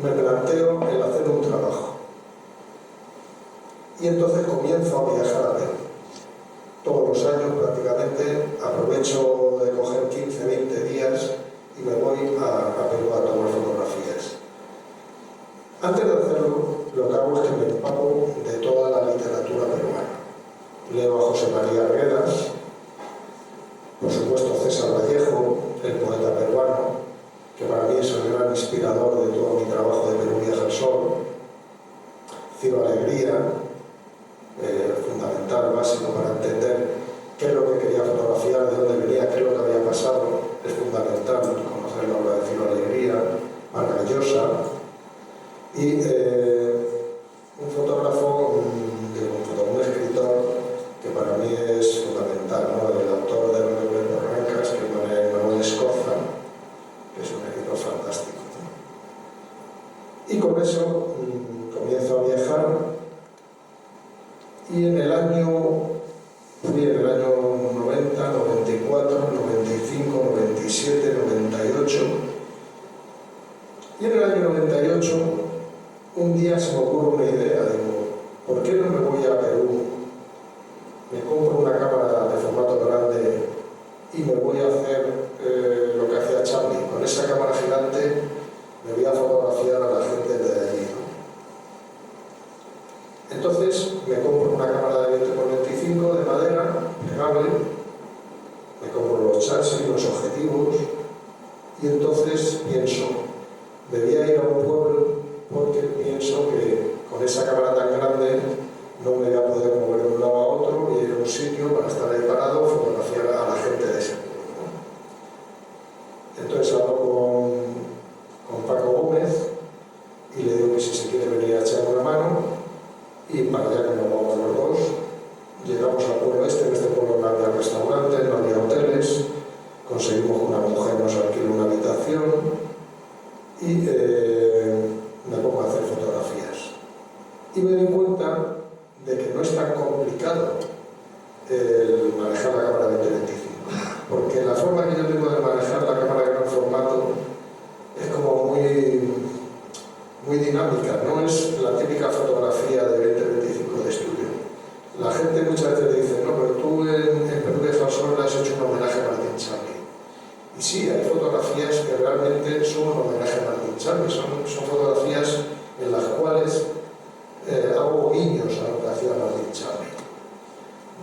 me planteo el hacer un trabajo. Y entonces comienzo a viajar a Perú. Todos los años prácticamente aprovecho de coger 15, 20 días y me voy a Perú a tomar fotografías. Antes de hacerlo, lo que hago es que me empapo de toda la literatura peruana. Leo a José María Arguedas, por supuesto César Vallejo, el poeta peruano, que para mí es el gran inspirador de todo mi trabajo de Perú Viaja al Sol. Ciro Alegría, fundamental, básico para entender qué es lo que quería fotografiar, de dónde venía, qué es lo que había pasado. Es fundamental conocer la obra de Ciro Alegría, Vargas Llosa, y un fotógrafo, un escritor que para mí es fundamental, ¿no? El autor de Rebeldes Borrancas, que es Manuel Escorza, que es un escritor fantástico, ¿no? Y con eso comienzo a viajar, y en el año 90, 94, 95, 97, 98, y en el año 98 un día se me ocurre una idea, digo, ¿por qué no me voy a Perú? Me compro una cámara de formato grande y me voy a hacer lo que hacía Charlie. Con esa cámara gigante me voy a fotografiar a la gente de allí, ¿no? Entonces me compro una cámara de 20x25 de madera, plegable, me compro los chasis, los objetivos, y entonces pienso, debía ir a un pueblo porque pienso que con esa cámara tan grande no me voy a poder mover de un lado a otro, voy a ir a un sitio para estar ahí parado, fotografiar a la gente de ese pueblo, ¿no? Entonces hablo con Paco Gómez y le digo que si se quiere venir a echarme una mano, y para allá que nos vamos los dos. Llegamos al pueblo este, en este pueblo no había restaurantes, no había hoteles, conseguimos que una mujer nos alquile una habitación y me pongo a hacer fotografías. Y me doy cuenta de que no es tan complicado el manejar la cámara 20-25, porque la forma que yo tengo de manejar la cámara de gran formato es como muy dinámica, no es la típica fotografía de 20-25 de estudio. La gente muchas veces le dice, no, pero tú en Perú de Jalsón le has hecho un homenaje a Martín Charli. Y sí, hay fotografías que realmente son un homenaje a Martín Charli, son fotografías en las cuales hago guiños a lo que hacía Martín Charli.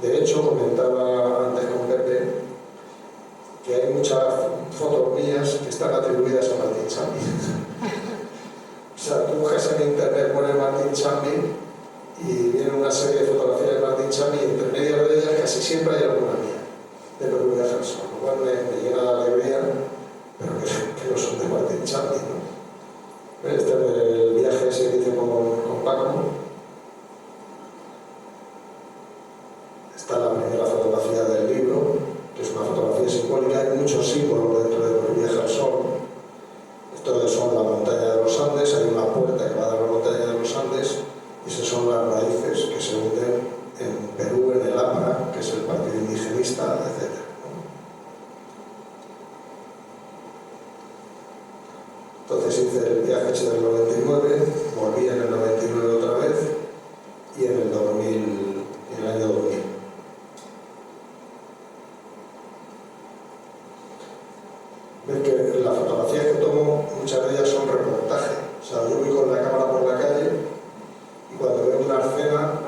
De hecho, comentaba antes con Pepe que hay muchas fotos mías que están atribuidas a Martín Charli. O sea, tú buscas en internet, pones Martín Charli y viene una serie de fotografías de Martín Charli, y entre medias de ellas casi siempre hay alguna mía, de Perú de Jalsón, lo cual me llena de alegría, pero que no son de Martín Charli, ¿no? Este es el viaje ese que hice con Paco. Está la primera fotografía del libro, que es una fotografía simbólica. Hay muchos símbolos dentro de Perú de Jalsón. Esto son la montaña de los Andes, hay una puerta que va a dar la montaña de los Andes, y esas son las raíces que se hunden en Perú, en el APRA, que es el partido indigenista, etc. Entonces hice el viaje ese del 99, volví en el 99 otra vez, y en el 2000, en el año 2000. Ven que las fotografías que tomo, muchas de ellas son reportaje. O sea, yo voy con la cámara por la calle y cuando veo una escena,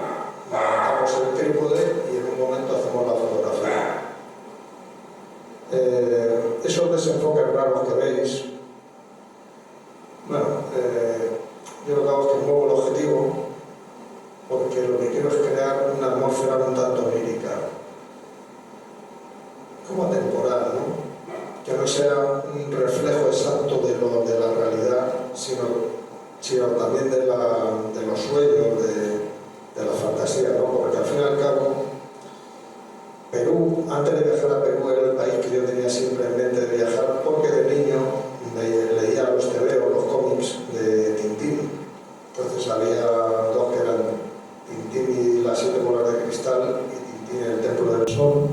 levantamos el trípode y en un momento hacemos la fotografía. Esos desenfoques raros que veis, bueno, yo lo que hago es que muevo el objetivo porque lo que quiero es crear una atmósfera un tanto lírica, como atemporal, ¿no? Que no sea un reflejo exacto de la realidad, sino también de los sueños, de la fantasía, ¿no? Porque al fin y al cabo, Perú, antes de viajar a Perú, era el país que yo tenía siempre en mente de viajar, porque de niño leía los tebeos, los cómics de Tintín. Entonces había dos que eran Tintín y las 7 bolas de cristal, y Tintín el templo del sol,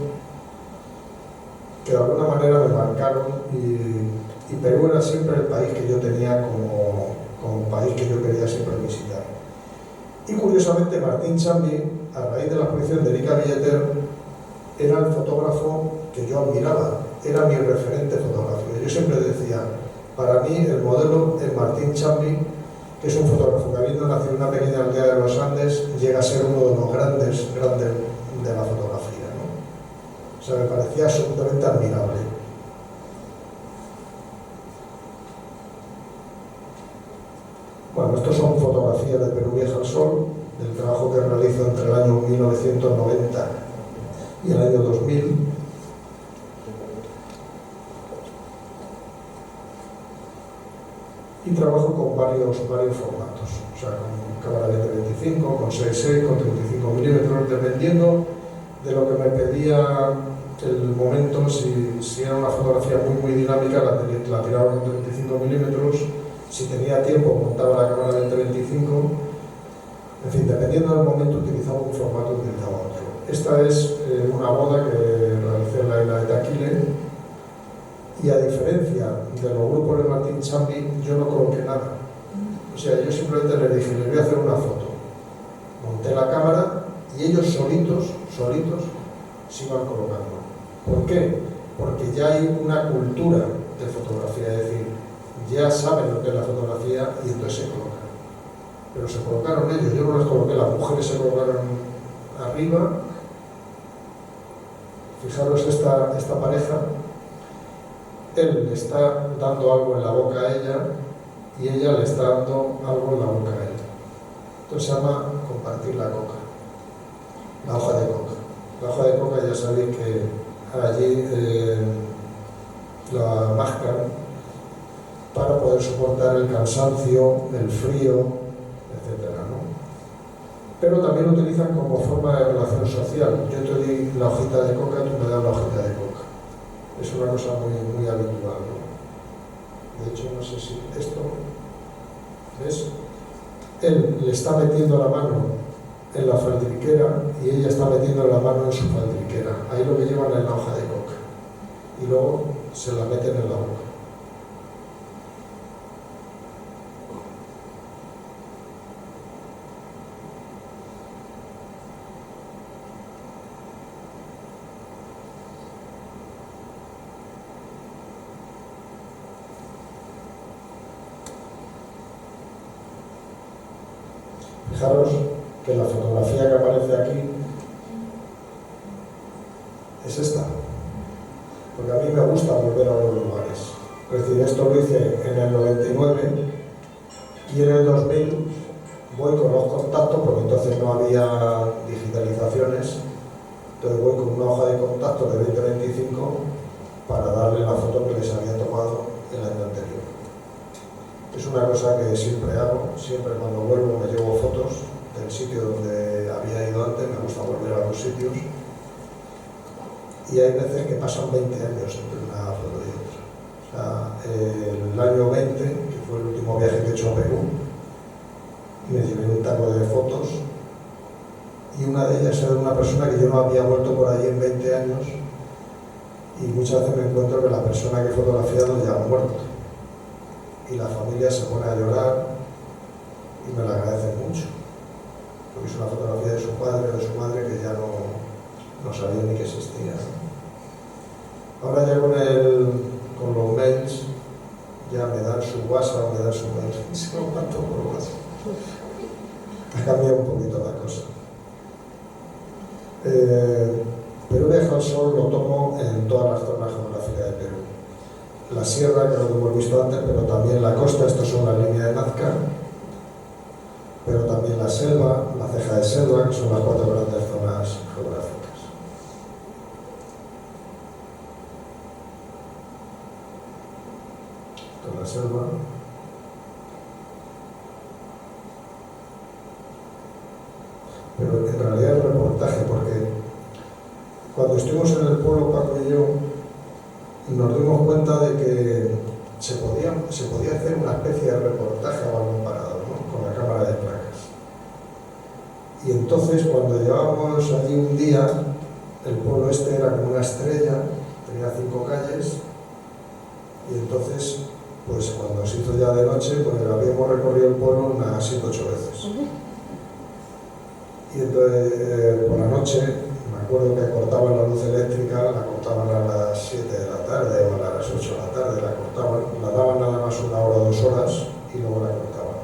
que de alguna manera me marcaron, y Perú era siempre el país que yo tenía como país que yo quería siempre visitar. Y curiosamente Martín Charli, a raíz de la exposición de Erika Villeter, era el fotógrafo que yo admiraba, era mi referente fotográfico. Yo siempre decía, para mí el modelo es Martín Charli, que es un fotógrafo que habiendo nacido en una pequeña aldea de los Andes, llega a ser uno de los grandes de la fotografía, ¿no? O sea, me parecía absolutamente admirable. Bueno, estos son fotografías de Perú Vieja al Sol, del trabajo que realizo entre el año 1990 y el año 2000. Y trabajo con varios formatos, o sea, con cámara de 25, con 6.6, con 35 milímetros, dependiendo de lo que me pedía el momento. Si era una fotografía muy dinámica, la tiraba con 35 milímetros. Si tenía tiempo, montaba la cámara de 35. En fin, dependiendo del momento, utilizaba un formato, utilizaba otro. Esta es una boda que realicé en la isla de Taquile, y a diferencia de los grupos de Martín Chambi, yo no coloqué nada. O sea, yo simplemente les dije, les voy a hacer una foto. Monté la cámara y ellos solitos se iban colocando. ¿Por qué? Porque ya hay una cultura de fotografía, es decir, ya saben lo que es la fotografía y entonces se colocan. Pero se colocaron ellos, yo no les coloqué, las mujeres se colocaron arriba. Fijaros esta pareja, él le está dando algo en la boca a ella y ella le está dando algo en la boca a él. Entonces se llama compartir la coca, la hoja de coca. La hoja de coca ya sabéis que allí la mascan para poder soportar el cansancio, el frío, etcétera, ¿no? Pero también lo utilizan como forma de relación social. Yo te doy la hojita de coca, tú me das la hojita de coca. Es una cosa muy habitual, ¿no? De hecho, no sé si esto, ¿ves? Él le está metiendo la mano en la faldriquera y ella está metiendo la mano en su faldriquera. Ahí lo que llevan es la hoja de coca. Y luego se la meten en la boca. Fijaros que la fotografía que aparece aquí es esta, porque a mí me gusta volver a los lugares. Es decir, esto lo hice en el 99 y en el 2000 voy con los contactos, porque entonces no había digitalizaciones, entonces voy con una hoja de contacto de 20-25 para darle la foto que les había tomado el año anterior. Es una cosa que siempre hago, siempre cuando vuelvo me llevo fotos del sitio donde había ido antes, me gusta volver a los sitios, y hay veces que pasan 20 años entre una foto y otra. O sea, el año 20, que fue el último viaje que he hecho a Perú, me llevé un taco de fotos, y una de ellas era de una persona que yo no había vuelto por allí en 20 años, y muchas veces me encuentro que la persona que he fotografiado ya ha muerto. Y la familia se pone a llorar y me la agradece mucho, porque es una fotografía de su padre o de su madre que ya no sabía ni que existía. Ahora ya con los mails ya me dan su WhatsApp, me dan su mail, se lo mando por WhatsApp. Ha cambiado un poquito la cosa. Perú Vieja al Sol lo tomo en todas las zonas geográficas de Perú. La sierra, que es lo que hemos visto antes, pero también la costa, esto son las líneas de Nazca, pero también la selva, la ceja de selva, que son las 4 grandes zonas geográficas. Esto es la selva. Pero en realidad es reportaje, porque cuando estuvimos en el pueblo, Paco y yo, nos dimos cuenta de que se podía hacer una especie de reportaje a balón parado, ¿no? Con la cámara de placas. Y entonces, cuando llevábamos allí un día, el pueblo este era como una estrella, tenía 5 calles, y entonces, pues cuando se hizo ya de noche, pues habíamos recorrido el pueblo unas 7 o 8 veces. Y entonces, por la noche, me acuerdo que cortaban la luz eléctrica, la cortaban a las 7 de la tarde o a las 8 de la tarde, la cortaban, la daban nada más 1 hora o 2 horas y luego la cortaban.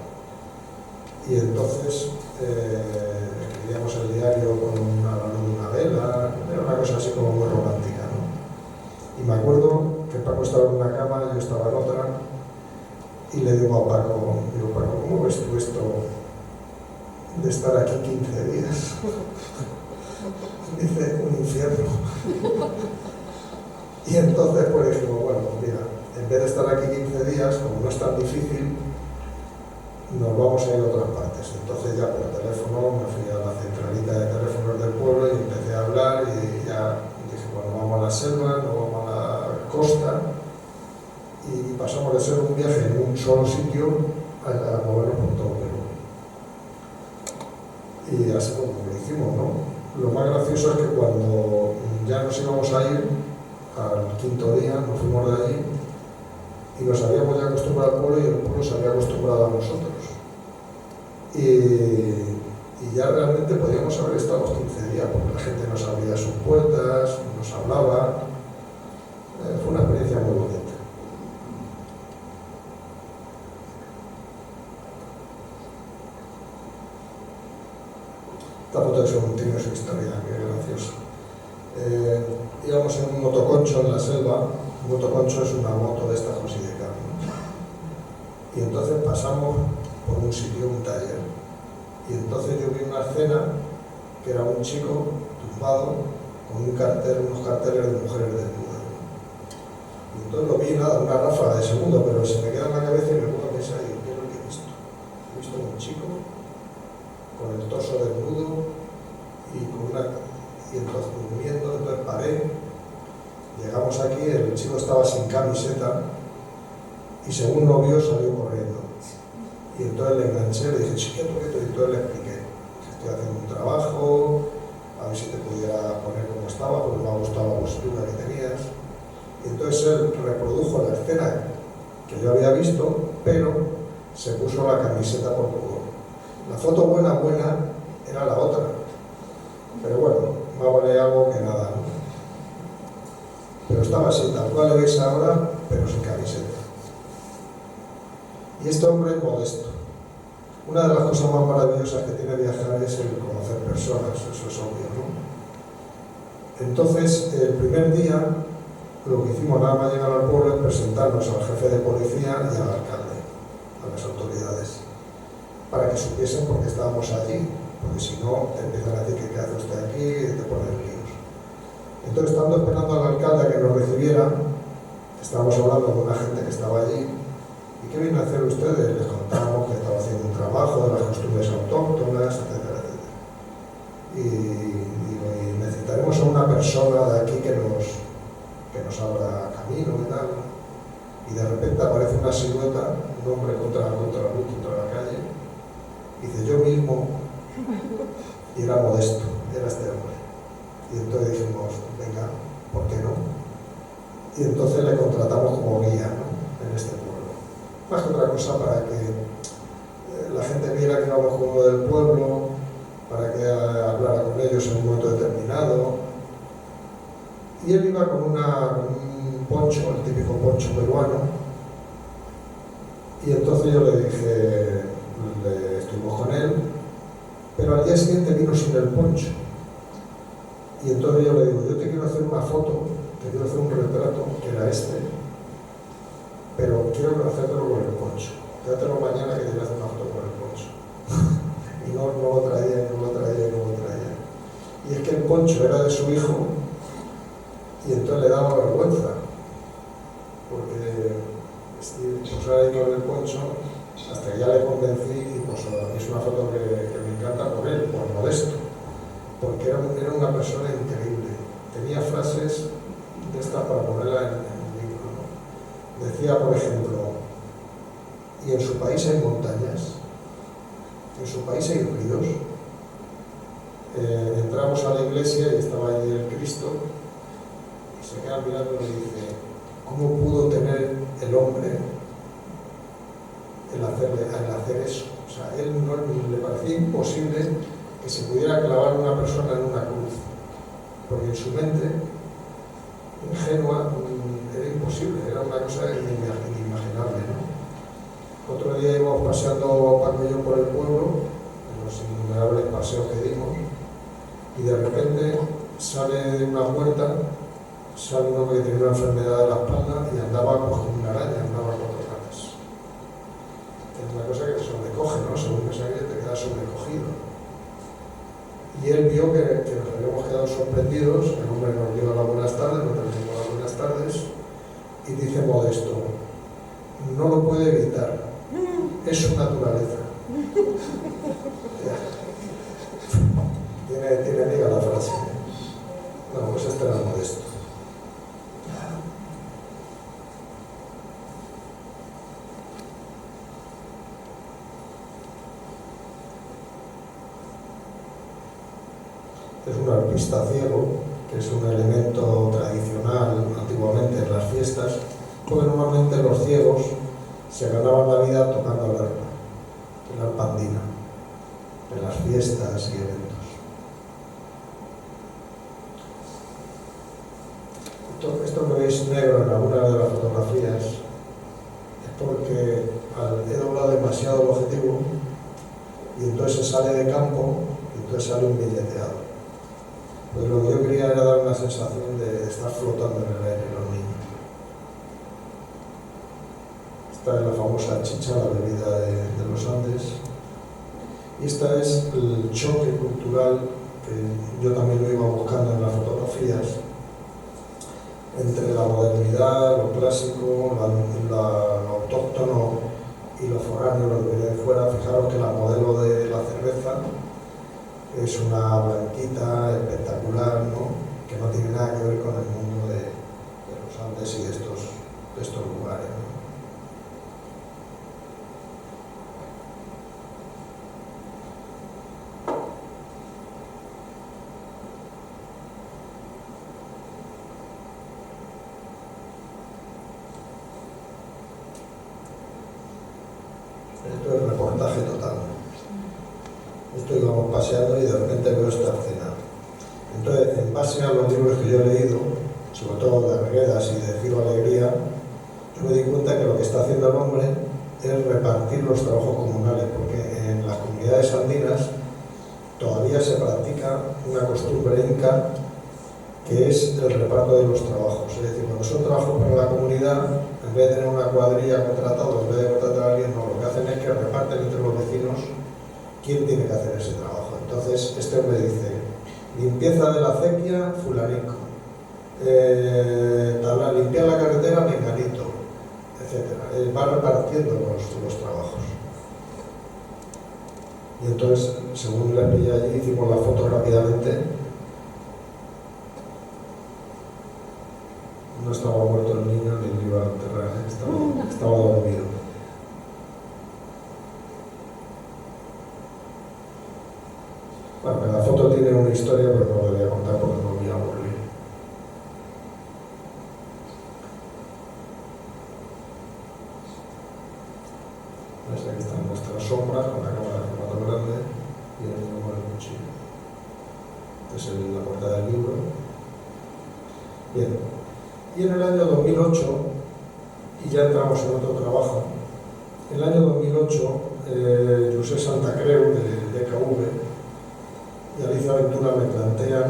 Y entonces escribíamos el diario con la luz de una vela, era una cosa así como muy romántica, ¿no? Y me acuerdo que Paco estaba en una cama, yo estaba en otra, Y le digo a Paco, ¿cómo ves tú esto de estar aquí 15 días? Dice, un infierno. Y entonces pues dijimos, bueno, mira, en vez de estar aquí 15 días, como no es tan difícil, nos vamos a ir a otras partes. Entonces ya por teléfono me fui a la centralita de teléfonos del pueblo y empecé a hablar y ya dije, bueno, vamos a la selva, no vamos a la costa, y pasamos de ser un viaje en un solo sitio a movernos por todo Perú. Y así como lo hicimos, ¿no? Lo más gracioso es que cuando ya nos íbamos a ir, al quinto día nos fuimos de allí y nos habíamos ya acostumbrado al pueblo y el pueblo se había acostumbrado a nosotros. Y ya realmente podíamos haber estado los 15 días porque la gente nos abría sus puertas, nos hablaba. Fue una experiencia muy bonita. Esta foto tiene su historia, que graciosa. Íbamos en un motoconcho en la selva. Un motoconcho es una moto de estas José de Carlos. Y entonces pasamos por un sitio, un taller. Y entonces yo vi una escena que era un chico tumbado con un cartel, unos carteles de mujeres desnudas. Y entonces lo vi, nada, una ráfaga de segundo, pero se me queda en la cabeza y me pongo a pensar, ¿qué es lo que he visto? He visto a un chico con el torso desnudo y entonces durmiendo, entonces paré. Llegamos aquí, el chico estaba sin camiseta y según lo vio salió corriendo. Y entonces le enganché, le dije, chiquito, y entonces le expliqué que estoy haciendo un trabajo, a ver si te pudiera poner como estaba, porque me ha gustado la postura que tenías. Y entonces él reprodujo la escena que yo había visto, pero se puso la camiseta por pudor. La foto buena era la otra, pero bueno, más vale algo que nada, ¿no? Pero estaba así, tal cual le veis ahora, pero sin camiseta. Y este hombre es modesto. Una de las cosas más maravillosas que tiene viajar es el conocer personas, eso es obvio, ¿no? Entonces, el primer día, lo que hicimos nada más llegar al pueblo es presentarnos al jefe de policía y al alcalde, a las autoridades, para que supiesen por qué estábamos allí, porque si no, te empiezan a decir que qué hace usted aquí y te ponen líos. Entonces, estando esperando al alcalde a que nos recibiera, estábamos hablando con una gente que estaba allí. ¿Y qué vienen a hacer ustedes? Les contamos que estaba haciendo un trabajo de las costumbres autóctonas, etcétera, etcétera. Y digo, y necesitaremos a una persona de aquí que nos abra camino y tal. Y de repente aparece una silueta, un hombre contra la luz, contra la calle. Y dice, yo mismo. Y era modesto, era este hombre. Y entonces dijimos, venga, ¿por qué no? Y entonces le contratamos como guía, ¿no? En este pueblo. Más que otra cosa para que la gente viera que íbamos con uno del pueblo, para que hablara con ellos en un momento determinado. Y él iba con un poncho, el típico poncho peruano, y entonces yo le dije, estuvimos con él, pero al día siguiente vino sin el poncho. Y entonces yo le digo, yo te quiero hacer una foto, te quiero hacer un retrato, que era este, pero quiero hacértelo con el poncho. Trátelo mañana que te voy a hacer una foto con el poncho. Y no lo traía. Y es que el poncho era de su hijo y entonces le daba vergüenza. Porque pues ahora iba con el poncho hasta que ya le convencí y pues a mí es una foto que me encanta por él, por modesto. Porque era una persona increíble. Tenía frases de estas para ponerla en el libro, ¿no? Decía, por ejemplo, y en su país hay montañas, en su país hay ríos. Entramos a la iglesia y estaba allí el Cristo y se queda mirando y dice, ¿cómo pudo tener el hombre el hacer eso? O sea, él no le parecía imposible que se pudiera clavar una persona en una cruz, porque en su mente ingenua era imposible, era una cosa inimaginable, ¿no? Otro día íbamos paseando Paco y yo por el pueblo, en los innumerables paseos que dimos, y de repente sale de una puerta, sale un hombre que tenía una enfermedad de la espalda y andaba como una araña, andaba a cuatro patas. vio que nos habíamos quedado sorprendidos. El hombre nos dio las buenas tardes, nos dimos las buenas tardes, y dice Modesto: no lo puede evitar, es su naturaleza. Tiene amiga la frase. No, pues este era Modesto. Es un arpista ciego, que es un elemento tradicional antiguamente en las fiestas, porque normalmente los ciegos se ganaban la vida tocando el arpa andina, en las fiestas y eventos. Esto que veis negro en alguna de las fotografías es porque he doblado demasiado el objetivo y entonces se sale de campo y entonces sale un billeteado. Pues lo que yo quería era dar una sensación de estar flotando en el aire los niños. Esta es la famosa chicha, la bebida de los Andes. Y esta es el choque cultural que yo también lo iba buscando en las fotografías, entre la modernidad, lo clásico, lo autóctono y lo foráneo, lo que viene de fuera. Fijaros que la modelo de la cerveza es una blanquita espectacular, ¿no? Que no tiene nada que ver con el mundo de los Andes y de estos lugares, ¿no? Esto es reportaje total. Esto íbamos paseando y de repente veo esta escena. Entonces, en base a los libros que yo he leído, sobre todo de Arguedas y de Ciro Alegría, yo me di cuenta que lo que está haciendo el hombre es repartir los trabajos comunales, porque en las comunidades andinas todavía se practica una costumbre inca que es el reparto de los trabajos. Es decir, cuando son trabajos para la comunidad, en vez de tener una cuadrilla contratada, en vez de contratar a alguien, no, lo que hacen es que reparten entre los vecinos quién tiene que hacer ese trabajo. Entonces, este hombre dice: limpieza de la acequia, fulanico, limpiar la carretera, menganito, etc. Va repartiendo los trabajos. Y entonces, según le pillé allí, hicimos la foto rápidamente. No estaba muerto el niño ni lo iba a enterrar, estaba dormido. Bueno, la foto tiene una historia, pero no la voy a contar porque no me voy a aburrir. Aquí están nuestras sombras con la cámara de formato grande y el niño con el cuchillo. Esta es la portada del libro. Bien. Y en el año 2008, y ya entramos en otro trabajo, en el año 2008, José Santacreu, de DKV, y Alicia Ventura me plantean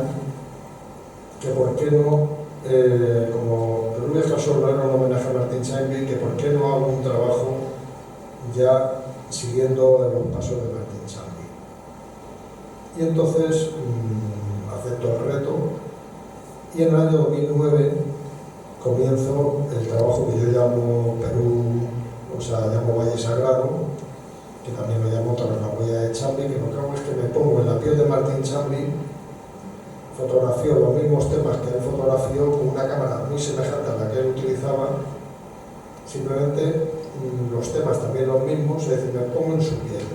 que por qué no, como Perú Casol no era un homenaje a Martín Chambi, que por qué no hago un trabajo ya siguiendo los pasos de Martín Chambi. Y entonces acepto el reto, y en el año 2009 comienzo el trabajo que yo llamo Perú, o sea, llamo Valle Sagrado, que también lo llamo Torrenahuella de Chambi, que lo que hago es que me pongo en la piel de Martín Chambi, fotografío los mismos temas que él fotografió con una cámara muy semejante a la que él utilizaba, simplemente los temas también los mismos, es decir, me pongo en su piel,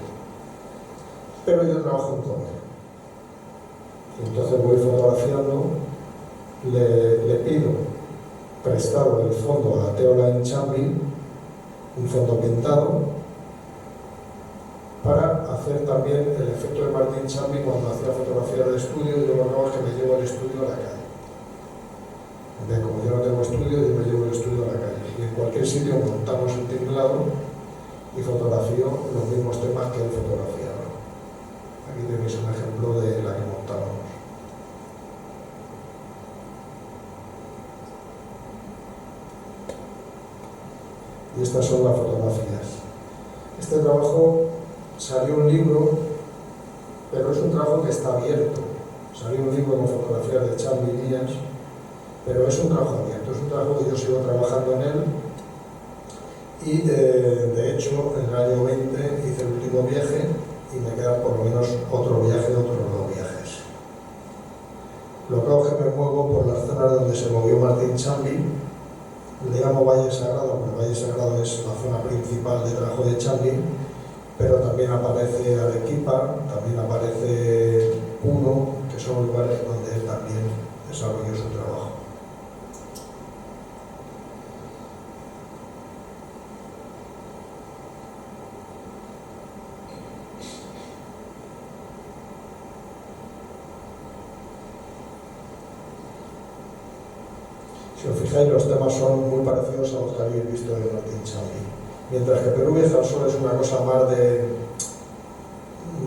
pero yo trabajo en color. Entonces voy fotografiando, le pido prestado el fondo a Teola en Chambi, un fondo pintado, para hacer también el efecto de Martín Chambi cuando hacía fotografía de estudio. Yo lo que hago es que me llevo el estudio a la calle. Entonces, como yo no tengo estudio, yo me llevo el estudio a la calle. Y en cualquier sitio montamos el tinglado y fotografío los mismos temas que él fotografiaba. Aquí tenéis un ejemplo de la que montamos. Y estas son las fotografías. Este trabajo salió un libro, pero es un trabajo que está abierto. Salió un libro con fotografías de Chambi mías, pero es un trabajo abierto, es un trabajo que yo sigo trabajando en él. Y de hecho, en el año 20 hice el último viaje y me quedan por lo menos otro viaje, otros 2 viajes. Lo que hago es que me muevo por las zonas donde se movió Martín Chambi. Le llamo Valle Sagrado, porque Valle Sagrado es la zona principal de trabajo de Chambi, pero también aparece Arequipa, también aparece Puno, que son lugares donde él también desarrolló su trabajo. Si os fijáis, los temas son muy parecidos a los que habéis visto de Martín Chambi. Mientras que Perú Vieja al Sol es una cosa más de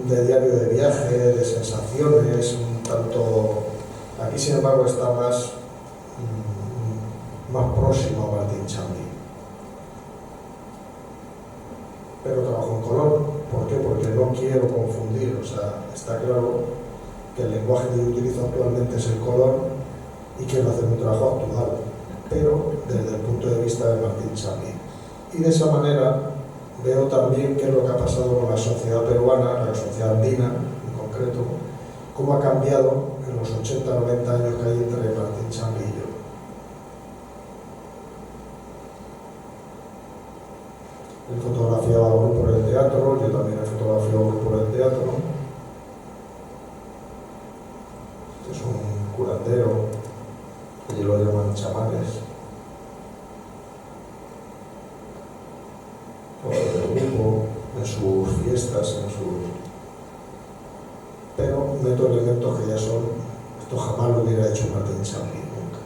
diario de viaje, de sensaciones, un tanto... Aquí, sin embargo, está más próximo a Martín Chambi. Pero trabajo en color. ¿Por qué? Porque no quiero confundir. O sea, está claro que el lenguaje que yo utilizo actualmente es el color y quiero hacer un trabajo actual, pero desde el punto de vista de Martín Chambi. Y de esa manera veo también qué es lo que ha pasado con la sociedad peruana, la sociedad andina en concreto, cómo ha cambiado en los 80-90 años que hay entre Martín Chambi y yo. Él fotografiaba a Bru por el teatro, yo también he fotografiado a Bru por el teatro. Este es un curandero, allí lo llaman chamanes. Todo el grupo, en sus fiestas, pero meto elementos que ya son, esto jamás lo hubiera hecho Martín Chambi, nunca.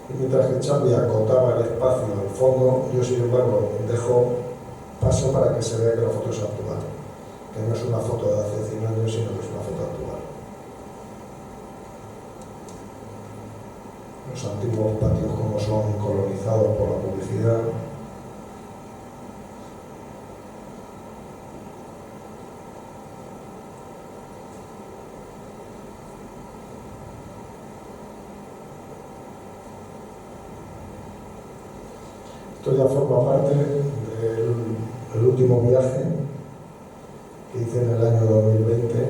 Y mientras que Chambi acotaba el espacio al fondo, yo sin embargo dejo paso para que se vea que la foto es actual, que no es una foto de hace 100 años, sino que es una foto actual. Los antiguos patios como son colonizados por la publicidad. Esto ya forma parte del último viaje que hice en el año 2020.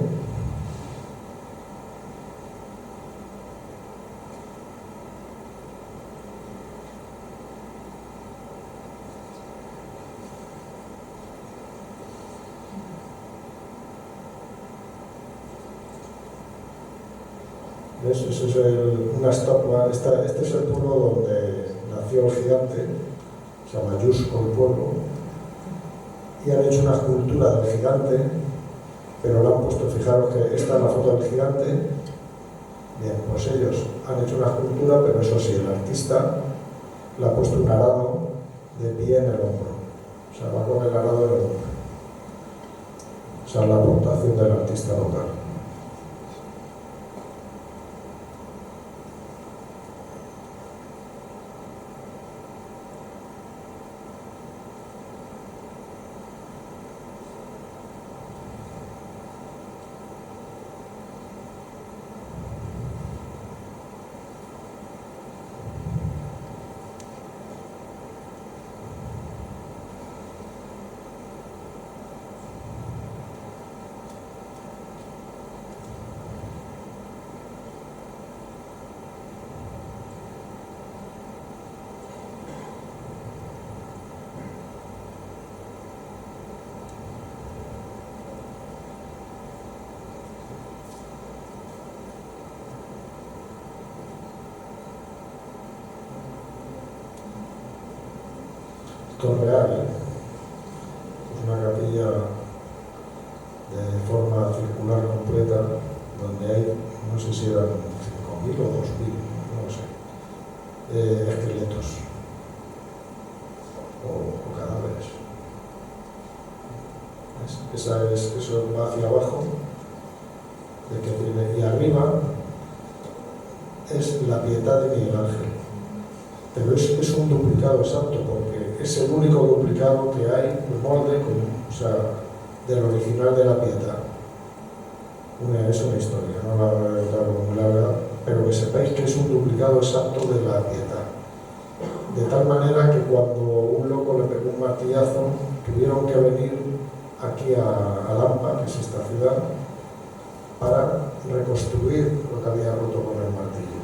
¿Ves? Eso es una estatua. Este es el pueblo donde nació el gigante, se llama Yusco el pueblo, y han hecho una escultura del gigante, pero le han puesto, fijaros que esta es la foto del gigante. Bien, pues ellos han hecho una escultura, pero eso sí, el artista le ha puesto un arado de pie en el hombro, o sea, va con el arado en el hombro. O sea, la aportación del artista local. Esto es real, es una capilla de forma circular completa, donde hay, no sé si eran 5.000 o 2.000, no lo sé, esqueletos o cadáveres. Eso va hacia abajo, y arriba es la Pietà de Miguel Ángel. pero es un duplicado exacto, porque es el único duplicado que hay, el molde, o sea, del original de la Pietà. Es una historia, no la voy a contar muy larga, pero que sepáis que es un duplicado exacto de la Pietà. De tal manera que cuando un loco le pegó un martillazo, tuvieron que venir aquí a Lampa, que es esta ciudad, para reconstruir lo que había roto con el martillo.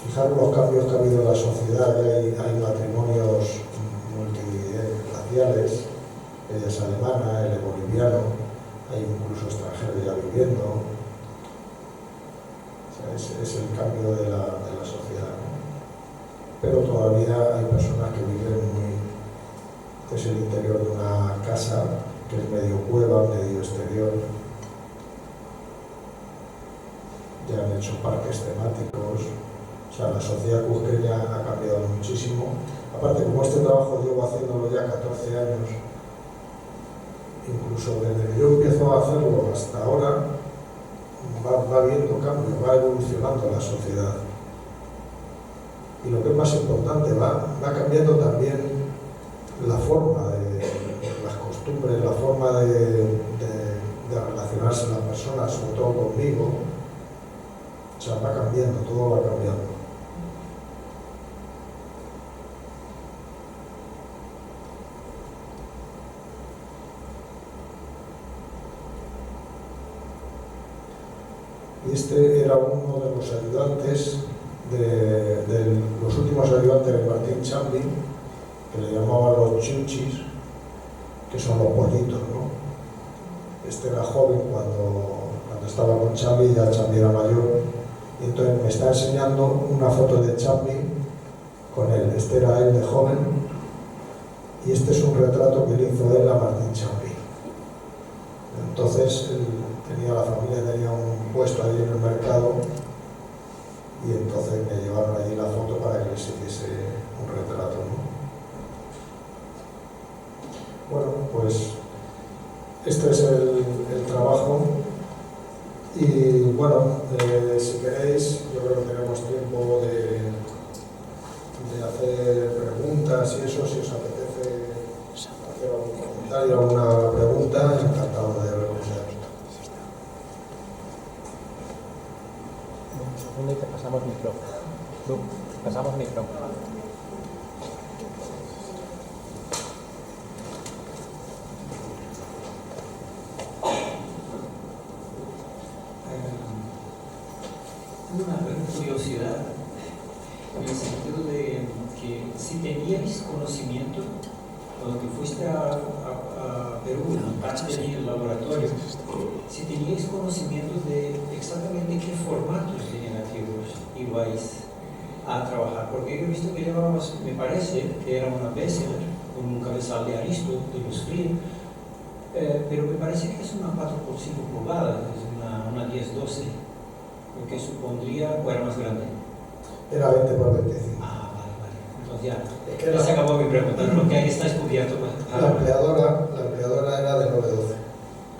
Fijaros los cambios que ha habido en la sociedad, ya hay matrimonios multirraciales, ella es alemana, él es boliviano, hay incluso extranjeros ya viviendo. O sea, es el cambio de la sociedad, ¿no? Pero todavía hay personas que viven es el interior de una casa que es medio cueva, medio exterior. Ya han hecho parques temáticos. O sea, la sociedad cusqueña ha cambiado muchísimo. Aparte, como este trabajo llevo haciéndolo ya 14 años, incluso desde que yo empiezo a hacerlo hasta ahora, va habiendo cambios, va evolucionando la sociedad. Y lo que es más importante, va cambiando también la forma de las costumbres, la forma de relacionarse las personas, sobre todo conmigo. O sea, va cambiando, todo va cambiando. Y este era uno de los ayudantes, de los últimos ayudantes de Martín Chambi, que le llamaban los chunchis, que son los pollitos, ¿no? Este era joven cuando estaba con Chambi, ya Chambi era mayor, y entonces me está enseñando una foto de Chambi con él. Este era él de joven, y este es un retrato que le hizo él a Martín Chambi. Entonces, la familia tenía un puesto allí en el mercado, y entonces me llevaron allí la foto para que les hiciese un retrato, ¿no? Bueno, pues este es el trabajo, y bueno, si queréis, yo creo que tenemos tiempo de hacer preguntas y eso. Si os apetece hacer algún comentario, alguna pregunta, encantado de responder. Y te pasamos micrófono. Tú, pasamos micrófono. Una curiosidad, en el sentido de que si teníais conocimiento, cuando que fuiste a Perú, antes de ir al laboratorio, si teníais conocimiento de exactamente qué formatos de negativos ibais a trabajar, porque yo he visto que llevabas, me parece que era una Besseler con un cabezal de Aristo, de los Friel, pero me parece que es una 4x5 pulgadas, es una 10-12, lo que supondría, o era más grande. Era 20 por 25. Ah, vale. Entonces ya, es que se acabó mi pregunta. Lo que ahí está descubierto. La empleadora era de 9-12.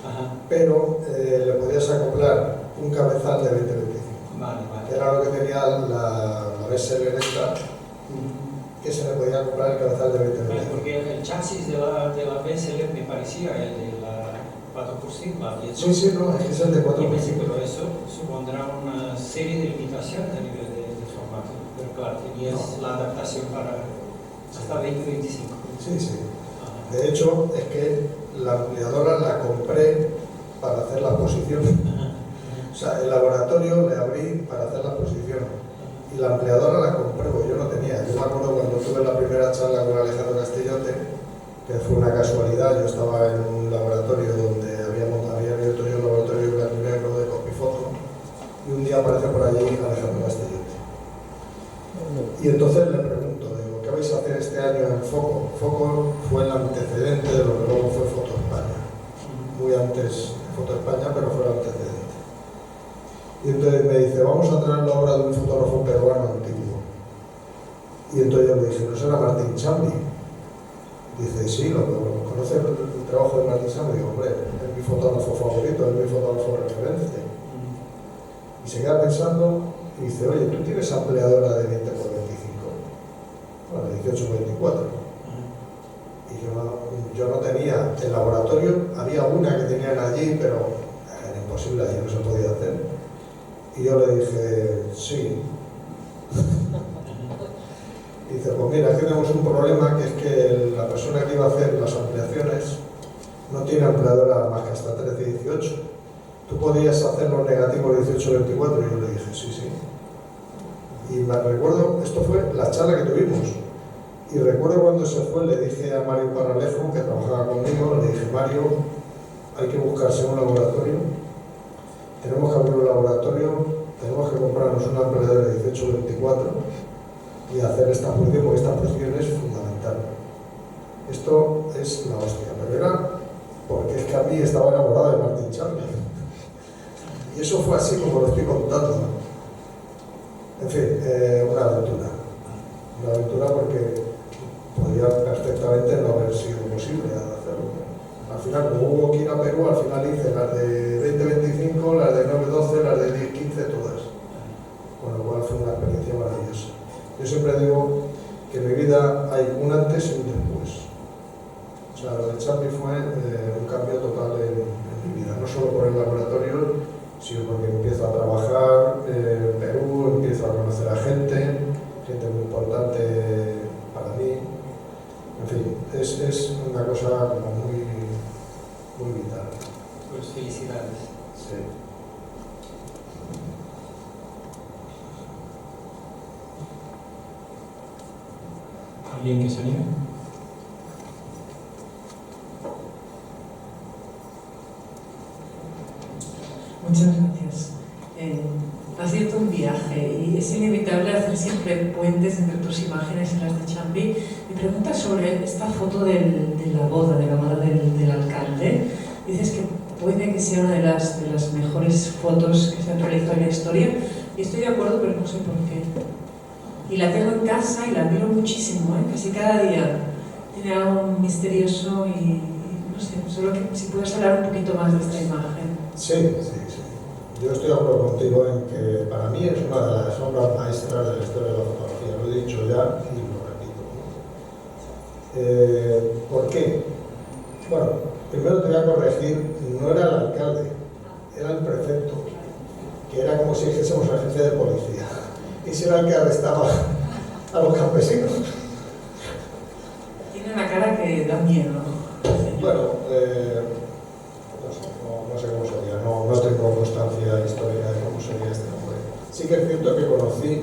Ajá. pero le podías acoplar un cabezal de 20-25, Vale, que vale. era lo que tenía la bestseller esta, que se le podía acoplar el cabezal de Vale, 20-25. porque el chasis de la bestseller me parecía el de la 4x5. Y eso, Sí, sí, no, es que es el de y 4x5. pensé, pero eso supondrá una serie de limitaciones a nivel de formato. Pero claro, tenías la adaptación para hasta 20-25. Sí, sí. Ajá. De hecho, es que la ampliadora la compré para hacer la exposición. Ajá. O sea, el laboratorio le abrí para hacer la exposición. Y la ampliadora la compré, porque yo no tenía. Yo me acuerdo cuando tuve la primera charla con Alejandro Castillote, que fue una casualidad. Yo estaba en un laboratorio donde había abierto yo un laboratorio de blanco y negro de copifoto, y un día aparece por allí Alejandro Castillote. Y entonces le pregunto, digo, ¿qué vais a hacer este año en Foco? Foco fue el antecedente de lo que luego fue Foto España. Muy antes de Foto España, pero fue el antecedente. Y entonces me dice, vamos a traer la obra de un fotógrafo peruano antiguo. Y entonces yo le dije, ¿no será Martín Chambi? Dice, sí, lo conoce el trabajo de Martín Chambi. Digo, hombre, es mi fotógrafo favorito, es mi fotógrafo de referencia. Y se queda pensando y dice, oye, ¿tú tienes ampliadora de 20x25? Bueno, de 18x24. Y yo no tenía. El laboratorio, había una que tenían allí, pero era imposible, allí no se podía hacer. Y yo le dije, sí. Y dice, pues mira, aquí tenemos un problema, que es que la persona que iba a hacer las ampliaciones no tiene ampliadora más que hasta 13-18. ¿Tú podías hacer los negativos 18-24? Y yo le dije, sí, sí. Y me recuerdo, esto fue la charla que tuvimos. Y recuerdo cuando se fue, le dije a Mario Paralejo, que trabajaba conmigo, le dije, Mario, hay que buscarse un laboratorio, tenemos que abrir un laboratorio, tenemos que comprarnos una ampliadora de 18-24 y hacer esta posición, porque esta posición es fundamental. Esto es la hostia, pero era porque es que a mí estaba enamorado de Martín Chambi. Y eso fue así como lo estoy contando. En fin, una aventura. Una aventura porque podría perfectamente no haber sido posible hacerlo. Al final, como hubo que ir a Perú, al final hice las de 20-25, las de 9-12, las de 10-15, todas. Con lo cual fue una experiencia maravillosa. Yo siempre digo que en mi vida hay un antes y un después. O sea, lo de Chambi fue un cambio total en mi vida, no solo por el laboratorio, sino porque empiezo a trabajar en Perú, empiezo a conocer a gente muy importante para mí. En fin, es una cosa como muy vital. Pues felicidades. Sí. ¿Alguien que se anime? Muchas gracias. Has cierto un viaje y es inevitable hacer siempre puentes entre tus imágenes y las de Chambi. Mi pregunta sobre esta foto de la boda, de la boda del alcalde. Dices que puede que sea una de las mejores fotos que se han realizado en la historia, y estoy de acuerdo, pero no sé por qué. Y la tengo en casa y la miro muchísimo, casi cada día. Tiene algo misterioso y no sé, solo que si puedes hablar un poquito más de esta imagen. Sí. Yo estoy de acuerdo contigo en que para mí es una de las obras maestras de la historia de la fotografía. Lo he dicho ya y lo repito. ¿Por qué? Bueno, primero te voy a corregir, no era el alcalde, era el prefecto, que era como si dijésemos el jefe de policía. Ese era el que arrestaba a los campesinos. Tiene una cara que da miedo. Bueno, no sé cómo sería, no tengo constancia histórica de cómo sería este hombre. Sí que es cierto que conocí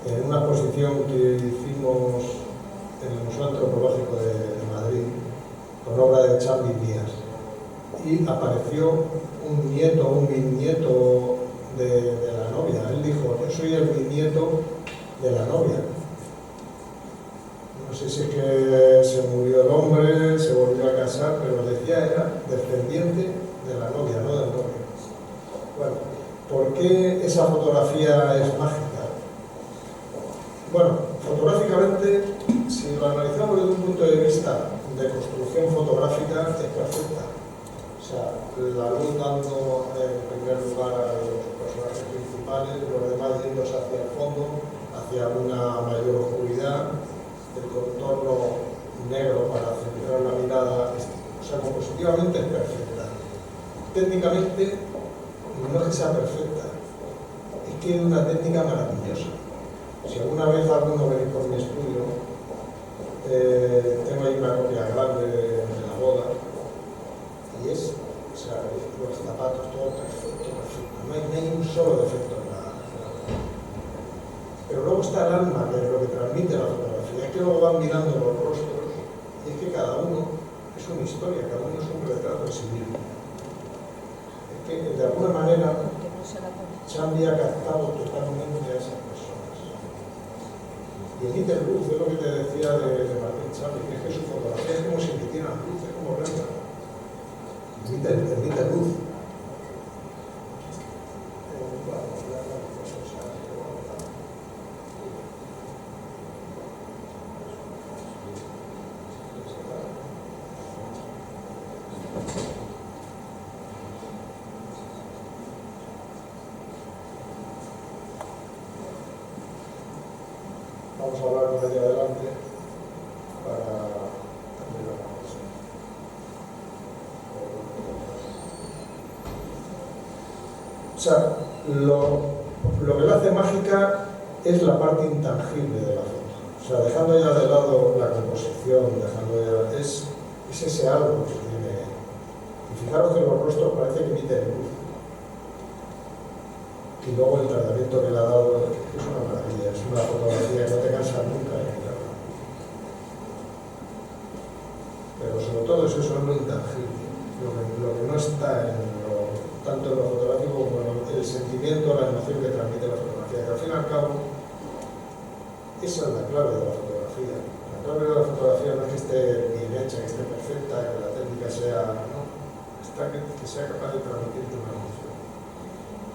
en una exposición que hicimos en el Museo Antropológico de Madrid, con obra de Chambi Díaz, y apareció un nieto, un bisnieto de la novia. Él dijo, yo soy el bisnieto de la novia. No sé si es que se murió el hombre, se volvió a casar, pero decía era descendiente de la novia, no del novio. Bueno, ¿por qué esa fotografía es mágica? Bueno, fotográficamente, si lo analizamos desde un punto de vista de construcción fotográfica, es perfecta. O sea, la luz dando en primer lugar a los personajes principales, los demás yéndose hacia el fondo, hacia una mayor oscuridad, el contorno negro para centrar la mirada, o sea, compositivamente es perfecta. Técnicamente, no es que sea perfecta, es que es una técnica maravillosa. Si alguna vez alguno venís por mi estudio, tengo ahí una copia grande de la boda, y es, o sea, los zapatos, todo perfecto, perfecto. No hay un solo defecto en la boda. Pero luego está el alma, que es lo que transmite la fotografía. Es que luego van mirando los rostros, y es que cada uno es una historia, cada uno es un retrato de sí mismo. Es que, de alguna manera, Chambi ha captado totalmente a esas personas. Y emite luz, es lo que te decía de Martín Chambi, que es que su fotografía es como si emitieran luz, es como Rembrandt. Emite luz. Vamos a hablar más allá adelante para terminar la conversación. O sea, lo que la hace mágica es la parte intangible de la foto. O sea, dejando ya de lado la composición, es ese algo que tiene. Y fijaros que los rostros parece que emiten luz. Y luego el tratamiento que le ha dado es una maravilla, es una fotografía que no te cansa nunca de mirarla. Pero sobre todo es eso, es lo intangible, lo que no está tanto en lo fotográfico como en el sentimiento, la emoción que transmite la fotografía, que al fin y al cabo esa es la clave de la fotografía. La clave de la fotografía no es que esté bien hecha, que esté perfecta, que la técnica sea, no, está que sea capaz de transmitirte una emoción.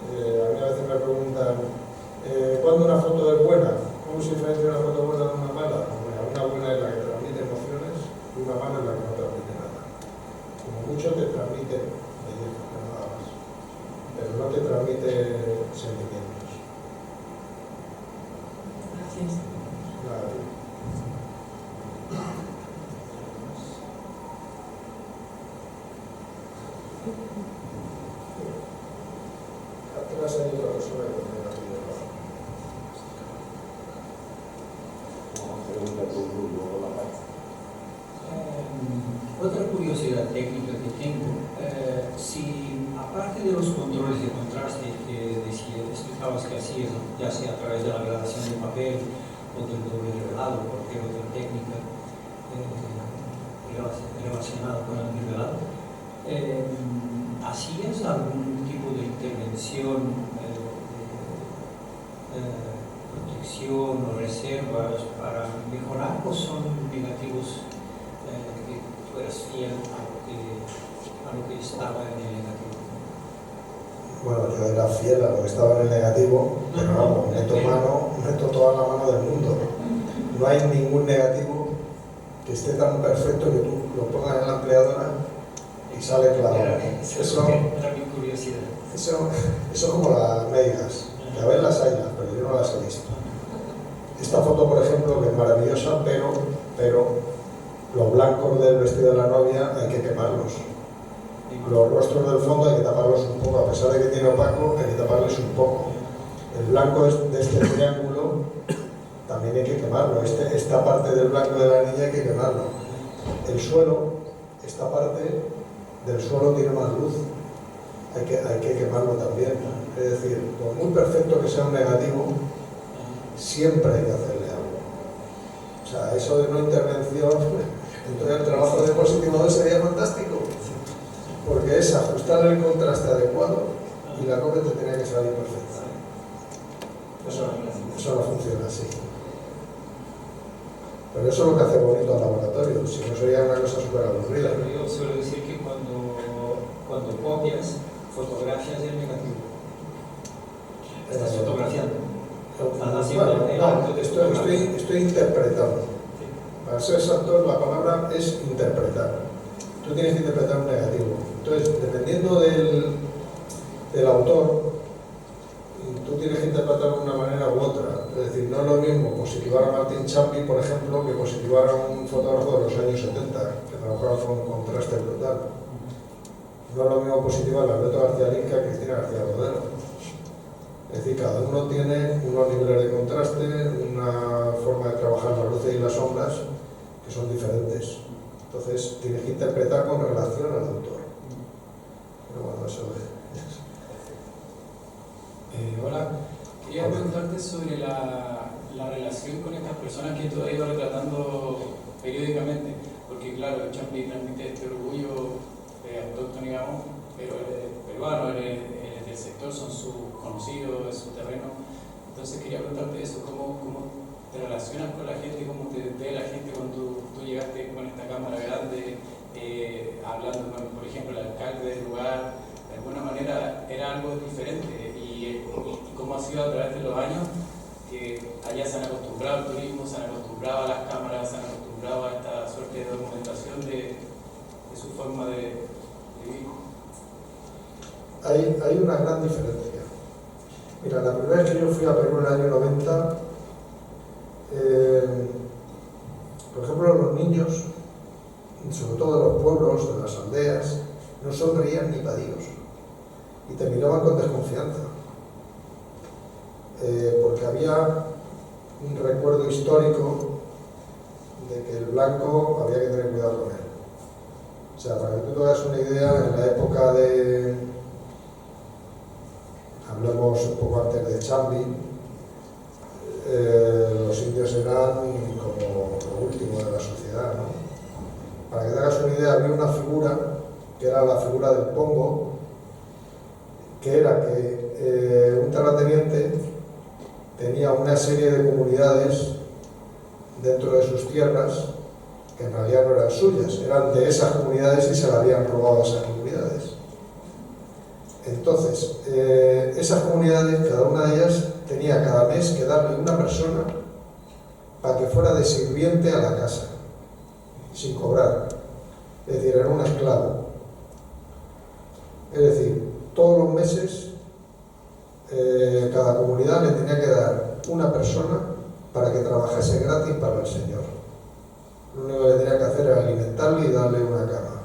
A mí a veces me preguntan ¿cuándo una foto es buena? ¿Cómo se diferencia una foto buena de una mala? Una buena es la que transmite emociones y una mala es la que no transmite nada. Como mucho te transmite belleza, pero nada más. Pero no te transmite sentimientos. Gracias. Nada, tío. Atrás hay otra persona que tiene la vida. Otra curiosidad técnica que tengo, si aparte de los controles de contraste que explicabas que hacías, ya sea a través de la gradación de papel o del doble revelado o cualquier otra técnica relacionada con el nivelado, ¿hacías algún tipo de intervención, protección o reservas para mejorar, o son negativos que tú eras fiel a lo que estaba en el negativo? Bueno, yo era fiel a lo que estaba en el negativo, pero vamos, meto toda la mano del mundo. No hay ningún negativo que esté tan perfecto que tú lo pongas en la ampliadora y sale claro. Eso era mi curiosidad. Eso es como las medias, que a ver las hay, pero yo no las he visto. Esta foto, por ejemplo, que es maravillosa, pero los blancos del vestido de la novia hay que quemarlos. Los rostros del fondo hay que taparlos un poco, a pesar de que tiene opaco, hay que taparles un poco. El blanco de este triángulo también hay que quemarlo. Esta parte del blanco de la niña hay que quemarlo. El suelo, esta parte del suelo tiene más luz. Hay que quemarlo también. Es decir, por muy perfecto que sea un negativo, siempre hay que hacerle algo. O sea, eso de no intervención, entonces el trabajo de positivo sería fantástico, porque es ajustar el contraste adecuado y la copia te tiene que salir perfecta. Eso no funciona así. Pero eso es lo que hace bonito al laboratorio, si no sería una cosa súper aburrida. Yo suelo decir que cuando copias, fotografias el negativo. Estás fotografiando. Estoy interpretando. Para ser exacto, la palabra es interpretar. Tú tienes que interpretar un negativo. Entonces, dependiendo del autor, tú tienes que interpretarlo de una manera u otra. Es decir, no es lo mismo positivar a Martin Champi, por ejemplo, que positivar a un fotógrafo de los años 70, que trabajaba con un contraste brutal. No es lo mismo positivar a Alberto García Linca que a Cristina García Rodero. Es decir, cada uno tiene unos niveles de contraste, una forma de trabajar las luces y las sombras que son diferentes. Entonces, tienes que interpretar con relación al autor. Pero bueno, eso es. Hola, quería preguntarte sobre la relación con estas personas que tú has ido retratando periódicamente, porque claro, Champi transmite este orgullo autóctono, digamos, pero él es peruano, él es del sector, son sus conocidos, es su terreno. Entonces quería preguntarte eso, ¿cómo te relacionas con la gente, cómo te ve la gente cuando tú llegaste con esta cámara grande, hablando con, por ejemplo, el alcalde del lugar? De alguna manera era algo diferente, y cómo ha sido a través de los años que allá se han acostumbrado al turismo, se han acostumbrado a las cámaras, se han acostumbrado a esta suerte de documentación de su forma de vivir. Hay una gran diferencia. Mira, la primera vez que yo fui a Perú en el año 90, por ejemplo, los niños, sobre todo de los pueblos, de las aldeas, no sonreían ni para Dios y te miraban con desconfianza, porque había un recuerdo histórico de que el blanco había que tener cuidado con él. O sea, para que tú te hagas una idea, en la época de, hablemos un poco antes de Chambi, los indios eran como lo último de la sociedad, ¿no? Para que te hagas una idea, había una figura que era la figura del Pongo, que era que un terrateniente tenía una serie de comunidades dentro de sus tierras que en realidad no eran suyas, eran de esas comunidades y se la habían robado a esas comunidades. Entonces, esas comunidades, cada una de ellas tenía cada mes que darle una persona para que fuera de sirviente a la casa, sin cobrar. Es decir, era un esclavo. Es decir, todos los meses cada comunidad le tenía que dar una persona para que trabajase gratis para el Señor. Lo único que le tenía que hacer era alimentarle y darle una cama.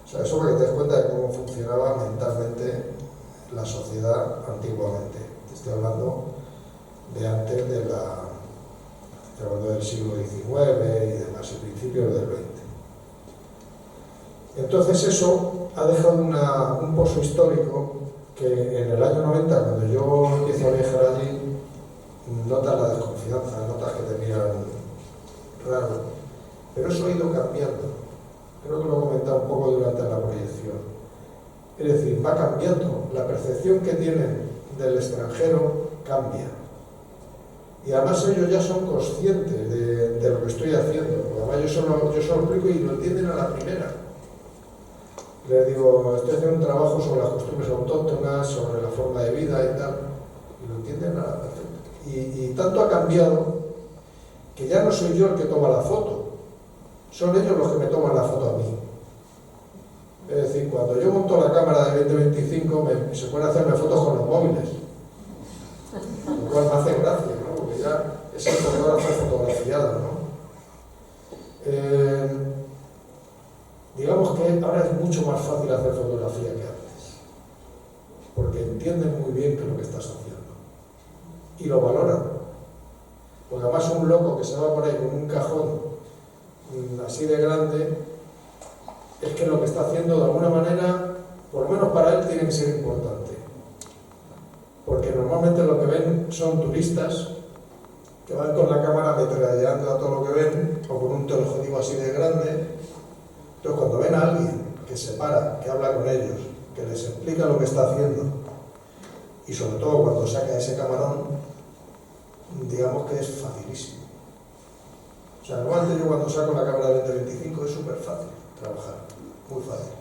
O sea, eso para que te des cuenta de cómo funcionaba mentalmente la sociedad antiguamente. Te estoy hablando de antes de estoy hablando del siglo XIX y demás, y principios del XX. Entonces eso ha dejado un pozo histórico que en el año 90, cuando yo empiezo a viajar allí, notas la desconfianza, notas que te miran raro, pero eso ha ido cambiando. Creo que lo he comentado un poco durante la proyección. Es decir, va cambiando, la percepción que tienen del extranjero cambia. Y además ellos ya son conscientes de lo que estoy haciendo, porque además yo solo explico y lo entienden a la primera. Les digo, estoy haciendo un trabajo sobre las costumbres autóctonas, sobre la forma de vida y tal, y lo entienden a la perfecta. Y tanto ha cambiado que ya no soy yo el que toma la foto, son ellos los que me toman la foto a mí. Es decir, cuando yo monto la cámara de 20-25 se pueden hacerme fotos con los móviles, lo cual me hace gracia, ¿no? Porque ya es el fotógrafo fotografiado, ¿no? Digamos que ahora es mucho más fácil hacer fotografía que antes, porque entienden muy bien qué es lo que estás haciendo y lo valoran. Porque además un loco que se va por ahí con un cajón así de grande, es que lo que está haciendo de alguna manera, por lo menos para él, tiene que ser importante. Porque normalmente lo que ven son turistas que van con la cámara metrallando a todo lo que ven, o con un teleobjetivo así de grande. Entonces, cuando ven a alguien que se para, que habla con ellos, que les explica lo que está haciendo, y sobre todo cuando saca ese camarón, digamos que es facilísimo. O sea, normalmente yo cuando saco la cámara de 20-25 es súper fácil trabajar, muy fácil,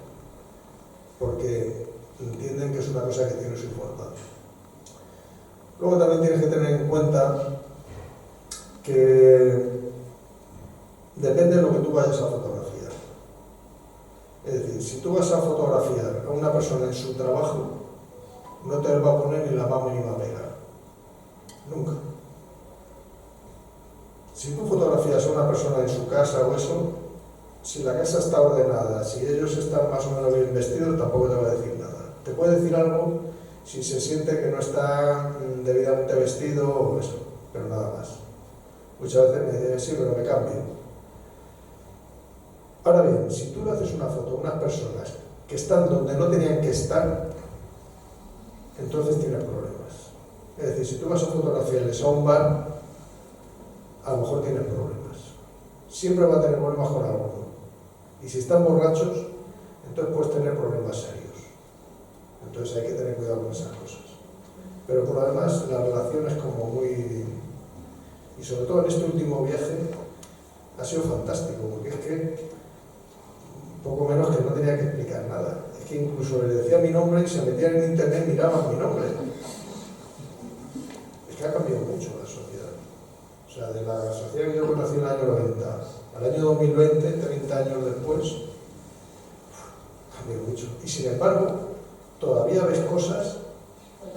porque entienden que es una cosa que tiene su importancia. Luego también tienes que tener en cuenta que depende de lo que tú vayas a fotografiar. Es decir, si tú vas a fotografiar a una persona en su trabajo, no te va a poner ni la más mínima pega. Nunca. Si tú fotografías a una persona en su casa o eso, si la casa está ordenada, si ellos están más o menos bien vestidos, tampoco te va a decir nada. Te puede decir algo si se siente que no está debidamente vestido o eso, pero nada más. Muchas veces me dicen, sí, pero me cambio. Ahora bien, si tú le haces una foto a unas personas que están donde no tenían que estar, entonces tienes problemas. Es decir, si tú vas a fotografiarles a un bar, a lo mejor tienes problemas. Siempre va a tener problemas con alguno. Y si están borrachos, entonces puedes tener problemas serios. Entonces hay que tener cuidado con esas cosas. Pero por lo demás, la relación es como muy... Y sobre todo en este último viaje ha sido fantástico, porque es que poco menos que no tenía que explicar nada. Es que incluso les decía mi nombre y se metían en internet y miraban mi nombre. Es que ha cambiado mucho la sociedad. O sea, de la sociedad que yo conocí en el año 90 al año 2020, 30 años después, cambió mucho. Y sin embargo, todavía ves cosas,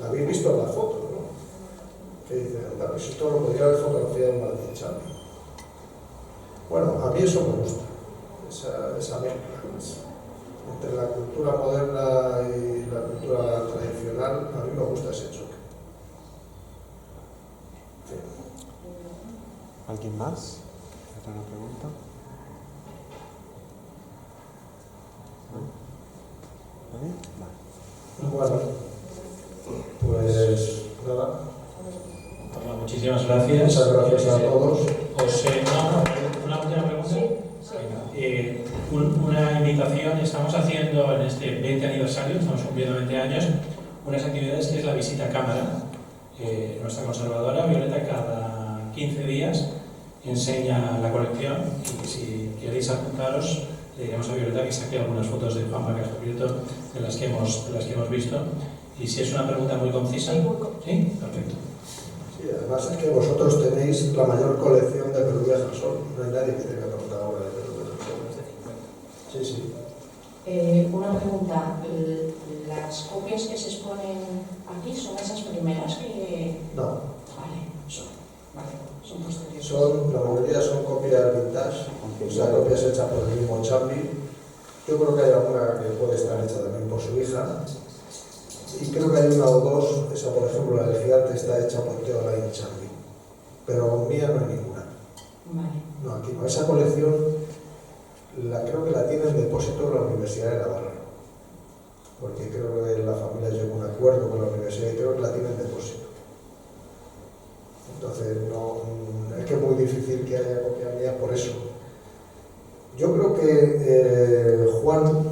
la habéis visto en la foto, ¿no? Que dicen, anda, pues esto lo podría haber fotografiado en Martín Chambi. Bueno, a mí eso me gusta, esa mezcla. Entre la cultura moderna y la cultura tradicional, a mí me gusta ese choque. Sí. ¿Alguien más? ¿Otra pregunta? ¿No? ¿Vale? Bueno, pues nada. Bueno, muchísimas gracias. Muchas gracias a todos. Una última pregunta. Una invitación, estamos haciendo en este 20 aniversario, estamos cumpliendo 20 años, unas actividades que es la visita a cámara. Nuestra conservadora, Violeta, cada 15 días enseña la colección y si queréis apuntaros, le diremos a Violeta que saque algunas fotos de Juanma Castro Prieto de las que hemos visto. Y si es una pregunta muy concisa. ¿Sí? Perfecto. Sí, además es que vosotros tenéis la mayor colección de Perú Viaja al Sol. No hay nadie que tenga tanta obra de Perú Viaja al Sol. Sí, sí. Una pregunta. ¿Las copias que se exponen aquí son esas primeras que...? No. Son posteriores. La mayoría son copias vintage, o sea, copias hechas por el mismo Chambi. Yo creo que hay alguna que puede estar hecha también por su hija. Y creo que hay una o dos, esa por ejemplo, la del gigante está hecha por Teolaine Chambi. Pero mía no hay ninguna. Vale. No, aquí no. Esa colección creo que la tiene en depósito en la Universidad de Navarra. Porque creo que la familia llegó a un acuerdo con la universidad y creo que la tiene en depósito. Entonces, no, es que es muy difícil que haya copias mías por eso. Yo creo que Juan,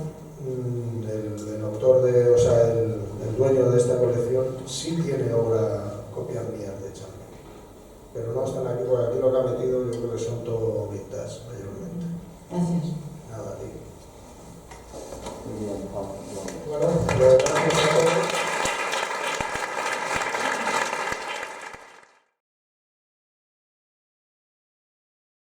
el autor el dueño de esta colección, sí tiene copias mías de Chambi. Pero no están aquí, porque aquí lo que ha metido yo creo que son todo vintage, mayormente. Gracias. Nada, tío. Muy bien, Juan. Bueno,